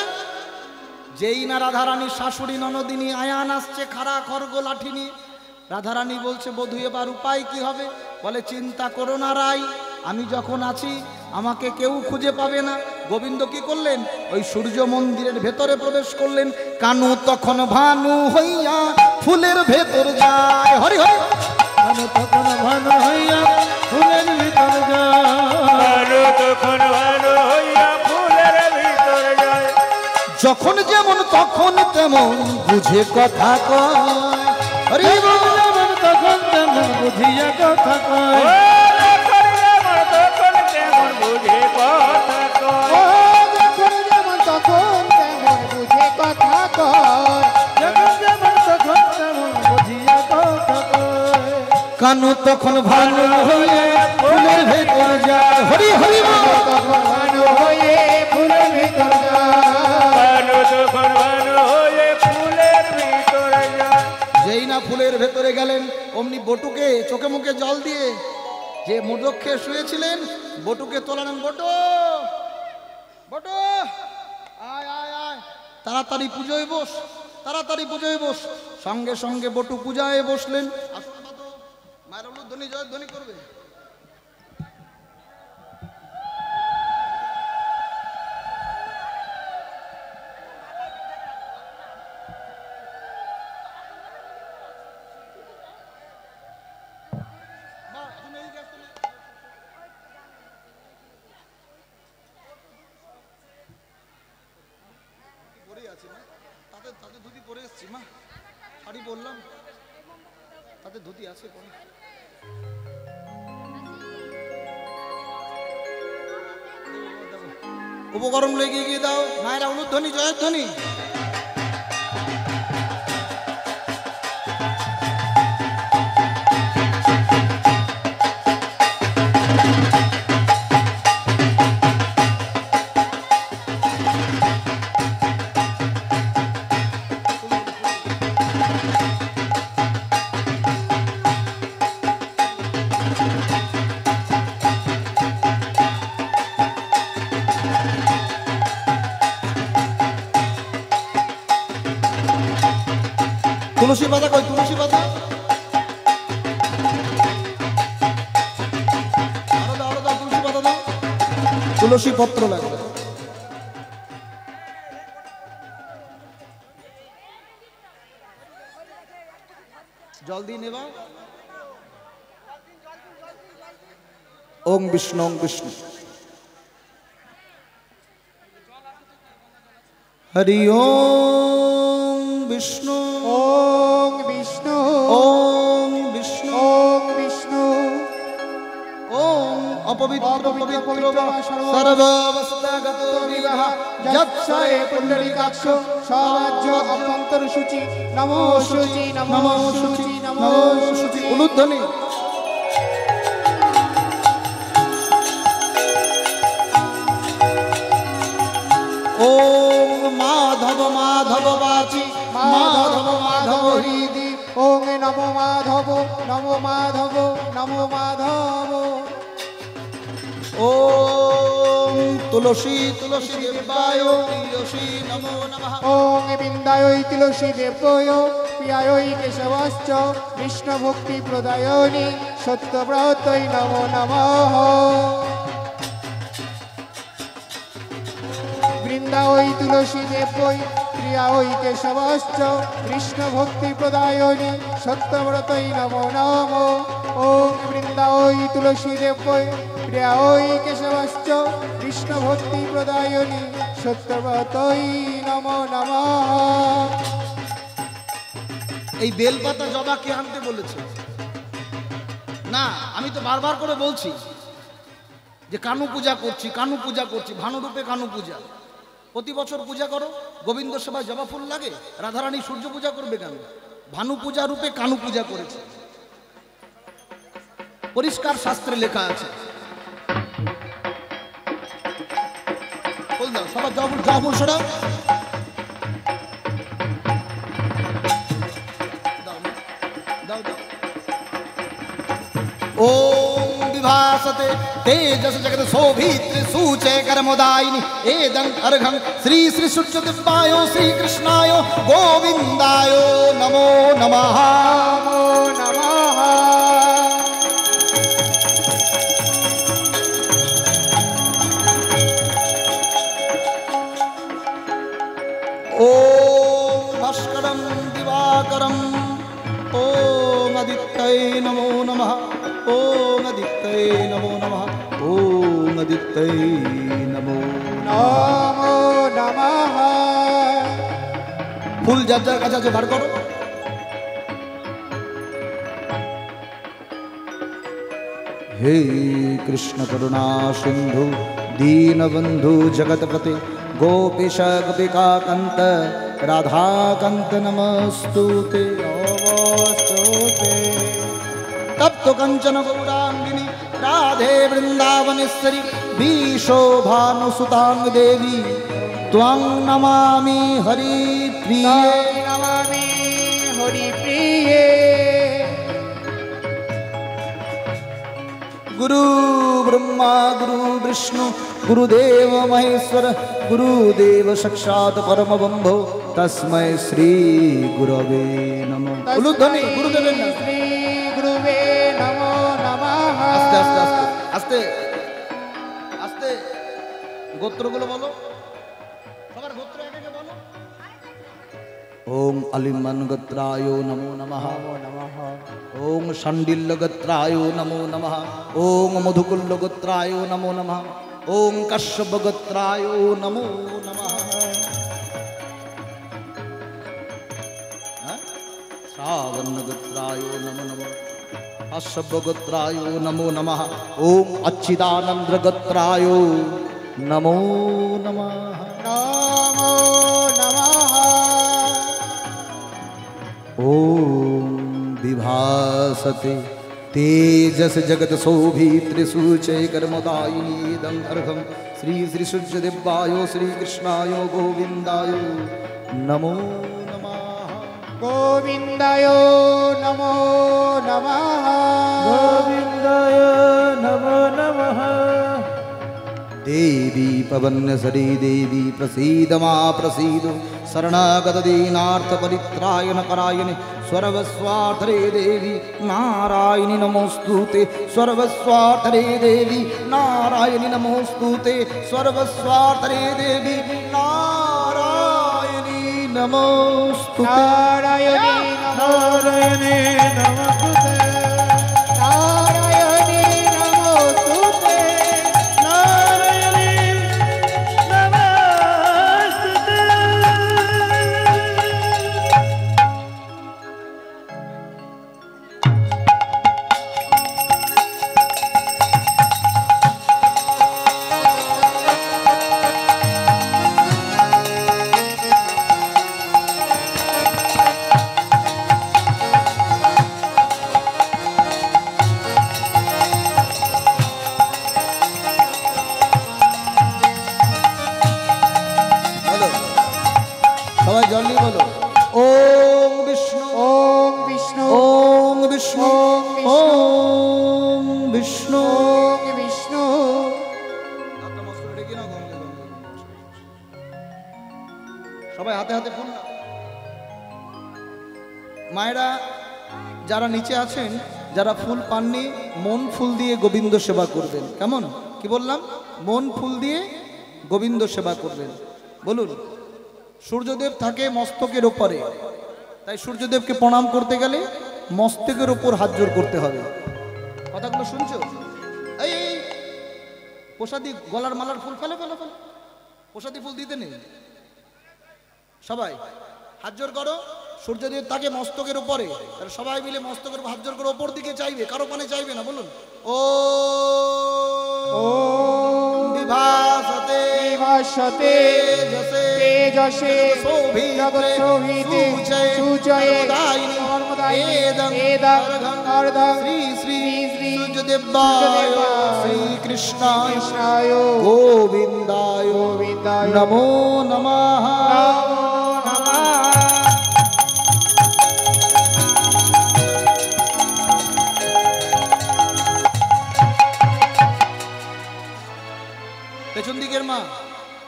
যেই না রাধারানীর শাশুড়ি ননদিনী আয়ান আসছে খাড়া খড়গ লাঠি নিয়ে, রাধারানী বলছে বধূ এবার উপায় কি হবে? বলে চিন্তা করো না রাই, আমি যখন আছি আমাকে কেউ খুঁজে পাবে না। গোবিন্দ কি করলেন? ওই সূর্য মন্দিরের ভেতরে প্রবেশ করলেন। কানু তখন ভানু হইয়া ফুলের ভেতর যায়। হরি হরি। কানু তখন ভানু হইয়া ফুলের ভিতর যায়, কানু তখন ভানু হইয়া ফুলের ভিতর যায়। যখন যেমন তখন তেমন বুঝে কথা কয়। হরি বল। যেমন তখন তেমন বুঝিয়া কথা কয়, তখন তেমন বুঝে কথা কয়। ও যখন যেমন তখন তেমন বুঝে কথা কয়, যখন যেমন তখন তেমন বুঝিয়া কথা কয়। কানু তখন ভানু হইয়া ফুলের ভেতর যায়। হরি হরি বল। তখন ভানু হয়ে ফুলের ভিতর যায়, কানু তখন ভানু হয়ে ফুলের ভিতর যায়। যেই না ফুলের ভেতরে গেলেন, অমনি বটুকে চোখে মুখে জল দিয়ে যে মোদক্ষে শুয়েছিলেন, বটুকে তোলালেন। বটু, বটু, আয় আয় আয়, তাড়াতাড়ি পুজোয় বস, তাড়াতাড়ি পুজোয় বস। সঙ্গে সঙ্গে বটু পূজায় বসলেন। আসুন বাবা, মায়ের উলুধ্বনি জয়ধ্বনি করবে। তাতে তাতে ধুতি পরে এসছি মা, শাড়ি বললাম, তাতে ধুতি আছে পরে। উপকরণ লেগে গিয়ে দাও মায়েরা, উলুধ্বনি জয়ধ্বনি। তুলসী পাতা কই? তুলসী পাতা আরো দাও, আরো দাও, তুলসী পাতা দাও। তুলসী পত্র লাগবে। জল দিয়ে নেবা। ওং বিষ্ণু, ওং বিষ্ণু। হরি ওম বিষ্ণু, ওং বিষ্ণু, ওম বিষ্ণু, ওং বিষ্ণু, ওম অপবিত্র পবিত্র সর্বাবস্থাগত বিবাহ যৎসয়ে পুণ্ডরীকাক্ষ স্বরাজ্য অভ্যন্তর শুচি, নমো শুচি, নমো শুচি, নমো শুচি। উলুধ্বনি। ওম মাধব মাধব বাচি, মাধব মাধব হৃদি। ওং নমো মাধব, নমো মাধব, নমো মাধব। ওম তুলসী তুলসী দেবায় তুলসী নমো নমঃ। ওং বিন্দায় তুলসী দেব্যয় প্রিয়ায় কেশবশ্চ কৃষ্ণ ভক্তি প্রদায়নি সত্যব্রতৈ নমো নমঃ। বৃন্দায় তুলসী দেব্যয় প্রিয়া ওই কেশবশ্চ কৃষ্ণ ভক্তি প্রদায়নী সত্যব্রতই নমো নমো। ওম বৃন্দা ওই তুলসী দেবৈ প্রিয়া ওই কেশবশ্চ কৃষ্ণ ভক্তি প্রদায়নী সত্যব্রতই নমো নমঃ। এই বেলপাতা জবা কে আনতে বলেছে? না, আমি তো বারবার করে বলছি যে কানু পূজা করছি, কানু পূজা করছি, ভানুরূপে কানু পূজা। প্রতি বছর পূজা করো, গোবিন্দ সেবায় জবা ফুল লাগে। রাধারানী সূর্য পূজা করবে কেন? ভানু পূজা রূপে কানু পূজা করেছে, পরিষ্কার শাস্ত্রে লেখা আছে। বল দাও সবার জবা ফুল, জবা ফুল সরাও। দাও দাও। ओम विभासते तेजस जगत शोभित्र सूचे कर्मदायिनी एदं अर्घं श्री श्री सूर्य दिव्यायो श्री कृष्णायो गोविंदायो नमो नमः नमो नमः। ओम भास्करं दिवाकरं ओम आदित्याय नमो नमः ओम आदित्याय नमो नमः ओम आदित्याय नमो नमो नमः। फूल जार जार काছে আছে বার করো। हे कृष्ण करुणा सिंधु दीनबंधु जगतपते गोपीश गोपिका कांत राधा कांत नमस्तुते नमस्तुते। तप्त कंचन गौरांगिनी राधे वृंदावनेश्वरी विशोभानुसुतांग देवी त्वां नमामि हरिप्रिये नमामि हरिप्रिये। गुरु ब्रह्मा गुरु विष्णु गुरुदेव महेश्वर गुरुदेव साक्षात् परम ब्रह्म तस्मै श्री गुरवे नमः। बोलो ध्वनि गुरुदेवेर नाम। श्री गुरुवे नमो नमः। আস্তে আস্তে আস্তে আস্তে আস্তে গোত্রগুলো বলো, সবার গোত্র এক একে বলো। ओम अलिमन गोत्रायो नमो नमः ओम शांडिल्य गोत्रायो नमो नमः ओम मधुकुल्ल गोत्रायो नमो नमः ओम कश्यप गोत्रायो नमो नमः। श्रावण गोत्रायो नमो नमः कश्यप गोत्रायो नमो नमः ओम अच्छिदानंद गोत्रायो नमो नमः नमो नमः। ओम विभासते तेजस जगत शोभित्र सूचय कर्मदायिनी इदं अर्घं श्री श्री सूर्य देवायो श्री कृष्णायो गोविंदायो नमो नमः गोविंदाय नमो नमः। गोविन्दाय नमो नमः। देवी पवनसरी देवी प्रसीद मा प्रसीद शरणागत दीनार्थ परित्रायण परायणे सर्वस्वार्थरे देवी नारायणि नमोस्तुते सर्वस्वार्थरे देवी नारायणि नमोस्तुते सर्वस्वार्थरे देवी नारायणि नमोस्तुते। नारायणी नारायणे नमस्ते नारायणी नमोस्तुते। नारायणे नमस्ते। बोलो सबाई जल्दी बोलो ओम विष्णु ओम विष्णु ओम विष्णु ओम विष्णु ओम विष्णु। সবাই হাতে হাতে ফুল না। মায়েরা যারা নিচে আছেন যারা ফুল পাননি মন ফুল দিয়ে গোবিন্দ সেবা করবেন। কেমন কি বললাম? মন ফুল দিয়ে গোবিন্দ সেবা করবেন। বলুন সূর্যদেব থাকে মস্তকের ওপরে, তাই সূর্যদেবকে প্রণাম করতে গেলে মস্তকের ওপর হাত জোর করতে হবে। কথাগুলো শুনছো? এই এই, প্রসাদী গলার মালার ফুল ফেলে ফেলে ফেলে, প্রসাদী ফুল দিতে নেই। সবাই হাত জোর করো, সূর্যদেব থাকে মস্তকের উপরে, তাহলে সবাই মিলে মস্তকের হাত জোর করে ওপর দিকে চাইবে, কারো পানে চাইবে না। বলুন ও বিভাসতে বিভাসতে তেজসে জগৎশোভিতে সূচয়ে কর্মদায়িনী এদং অর্ধং শ্রী শ্রী শ্রী সূর্যদেবায় শ্রীকৃষ্ণায় গোবিন্দায় গোবিন্দায় নমো নমঃ। নমো নমঃ। পেছন দিকের মা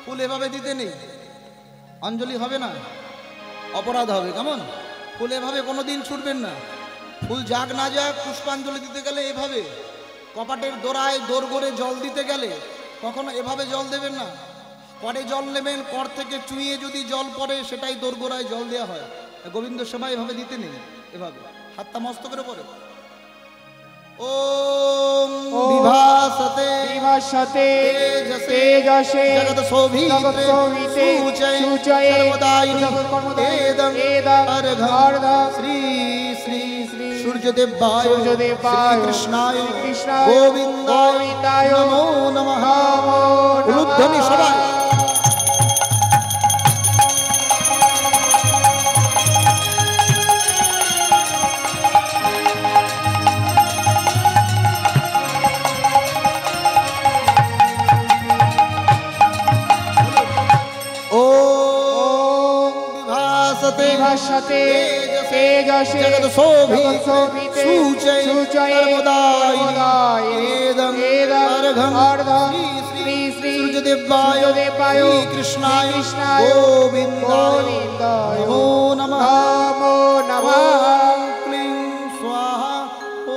ফুল এভাবে দিতে নেই, অঞ্জলি হবে না, অপরাধ হবে। কেমন? ফুল এভাবে কোনোদিন ছুটবেন না। ফুল যাক না যাক, পুষ্পাঞ্জলি দিতে গেলে এভাবে, কপাটের দোড়ায় দোর করে জল দিতে গেলে কখনো এভাবে জল দেবেন না। পরে জল নেবেন, কর থেকে চুইয়ে যদি জল পড়ে সেটাই দোর গোড়ায় জল দেওয়া হয়। গোবিন্দ সেবা এভাবে দিতে নেই, এভাবে হাতটা মস্তকের উপরে। ওম বিভাসতে বিভাসতে তেজসে জগৎশোভিতে সূচয়ে কর্মদায়িনী এদং এদং অর্ধং শ্রী শ্রী সূর্যদেবায় সূর্যদেবায় শ্রীকৃষ্ণায় শ্রীকৃষ্ণায় গোবিন্দায় নমো নমঃ। উলুধ্বনি সবাই। বিভাসতে তেজসে জগৎশোভিতে সূচয়ে কর্মদায়িনী এদং অর্ধং শ্রী শ্রী সূর্যদেবায় শ্রীকৃষ্ণায় গোবিন্দায় নমো নমঃ। নমো নমঃ। ওম ক্লিং স্বাহা,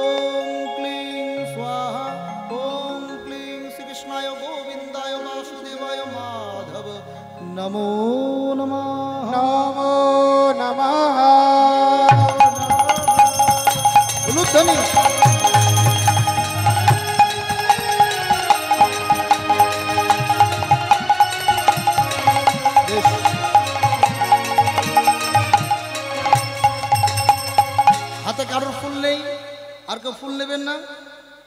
ওম ক্লিং স্বাহা, ওম ক্লিং শ্রীকৃষ্ণায় গোবিন্দায় বাসুদেবায় মাধব নমো নমঃ। নমো নমঃ। উলুধ্বনি। হাতে কারোর ফুল নেই, আর কেউ ফুল নেবেন না,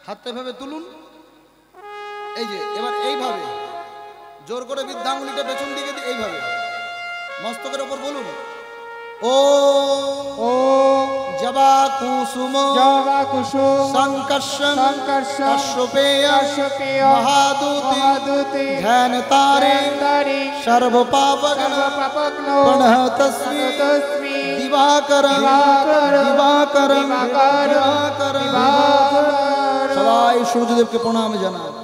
হাতটা এভাবে তুলুন। এই যে এবার এইভাবে জোর করে বৃদ্ধাঙ্গুলিটা পেছন দিকে দিয়ে এইভাবে মস্তকের ওপর বলুন ও ও জবা কুসুম জবা কুসুম সংকর্ষণ সংকর্ষণ কাশ্যপেয় কাশ্যপেয় মহাদূতি মহাদূতি ধ্যান তারে তারে সর্ব পাপগ্ন সর্বপাপগ্নো পুনঃ তস্মি তস্মি দিবাকর দিবাকর দিবাকর দিবাকর দিবাকর দিবাকর। সবাই সূর্যদেবকে প্রণাম জানান।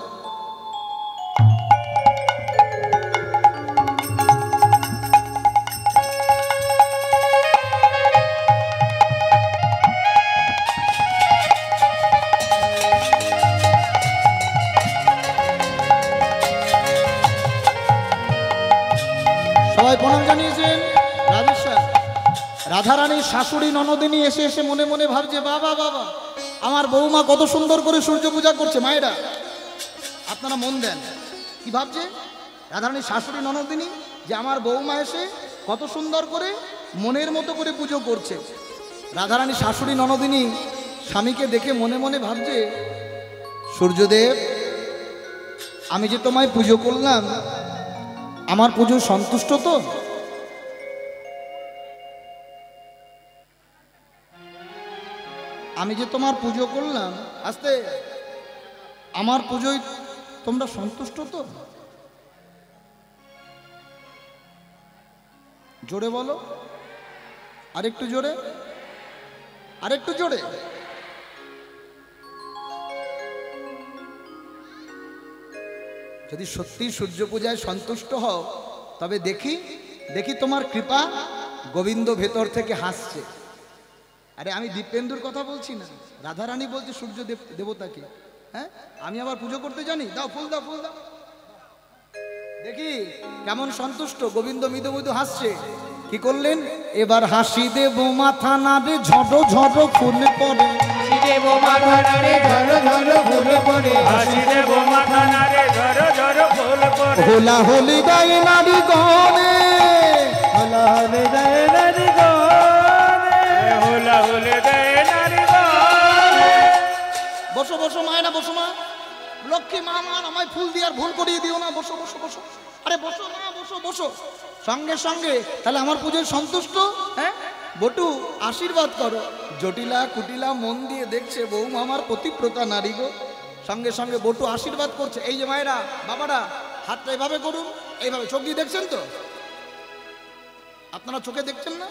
সবাই প্রণাম জানিয়েছেন। রাধেশ্বর রাধারানীর শাশুড়ি ননদিনী এসে এসে মনে মনে ভাবছে বাবা বাবা আমার বৌমা কত সুন্দর করে সূর্য পূজা করছে। মায়েরা আপনারা মন দেন, কি ভাবছে রাধারানীর শাশুড়ি ননদিনী যে আমার বৌমা এসে কত সুন্দর করে মনের মতো করে পুজো করছে। রাধারানীর শাশুড়ি ননদিনী স্বামীকে দেখে মনে মনে ভাবছে সূর্যদেব আমি যে তোমায় পুজো করলাম আমার পুজো সন্তুষ্ট তো? আমি যে তোমার পুজো করলাম আস্তে আমার পুজোয় তোমরা সন্তুষ্ট তো? জোরে বলো, আরেকটু জোরে, আরেকটু জোরে। যদি সত্যি সূর্য পূজায় সন্তুষ্ট হও তবে দেখি দেখি তোমার কৃপা। গোবিন্দ ভেতর থেকে হাসছে। আরে আমি দীপেন্দুর কথা বলছি না, রাধারানী বলছে সূর্য দেবতাকে। হ্যাঁ আমি আবার পুজো করতে জানি, দাও ফুল দাও ফুল দাও। দেখি কেমন সন্তুষ্ট। গোবিন্দ মৃদু মৃদু হাসছে। কি করলেন? এবার হাসি দেব মাথা নাড়ে ঝড়ো ঝড়ো ফুল পড়ে। হাসি দেব মাথা নাড়ে ঝড়ো ঝড়ো ফুল পড়ে। হাসি দেব মাথা নাড়ে ঝড় ঝড় ফুল পড়ে। হোলা হোলি গায়ে নারী গনে, হোলা হলে দেয় নারী গনে, হোলা হলে দেয় নারী গনে। বসো বসো মায়েরা, বসো মা। লক্ষ্মী মা আমার, আমায় ফুল দিয়ে আর ভুল করিয়ে দিও না। বসো বসো বসো, আরে বসো মা, বসো বসো। সঙ্গে সঙ্গে তাহলে আমার পুজোয় সন্তুষ্ট? হ্যাঁ বটু, আশীর্বাদ করো। জটিলা কুটিলা মন দিয়ে দেখছে বৌমা আমার পতিব্রতা নারী গো। সঙ্গে সঙ্গে বটু আশীর্বাদ করছে। এই যে মায়েরা বাবারা, হাতটা এভাবে করুন, এইভাবে। চোখ দিয়ে দেখছেন তো? আপনারা চোখে দেখছেন না?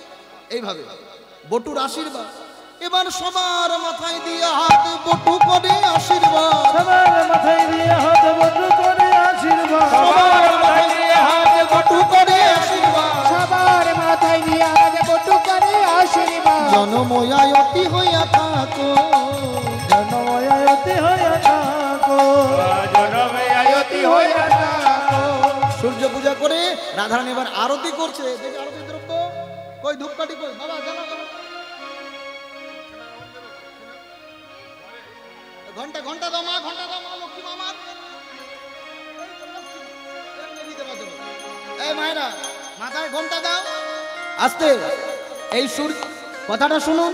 এইভাবে বটুর আশীর্বাদ। এবার সবার মাথায় দিয়ে হাত বটু করে আশীর্বাদ। সবার মাথায় দিয়ে হাত বন্ধ করে আশীর্বাদ। সবার মাথায় দিয়ে হাত বটু করে আশীর্বাদ। সবার মাথায় দিয়ে আজ বটু করে আশীর্বাদ। জনময়ায়তি হইয়া থাকো, জনময়ায়তি হইয়া থাকো, জনময়ায়তি হইয়া থাকো। সূর্য পূজা করে রাধারানী এবার আরতি করছে। দেখি আরতি দ্রব্য কই, ধূপকাঠি কই? বাবা জানা ঘন্টা ঘন্টা দাও মা, ঘন্টা দাও মা, লক্ষ্মী মামা। এই মায়েরা মাথায় ঘন্টা দাও। আস্তে, এই সুর কথাটা শুনুন।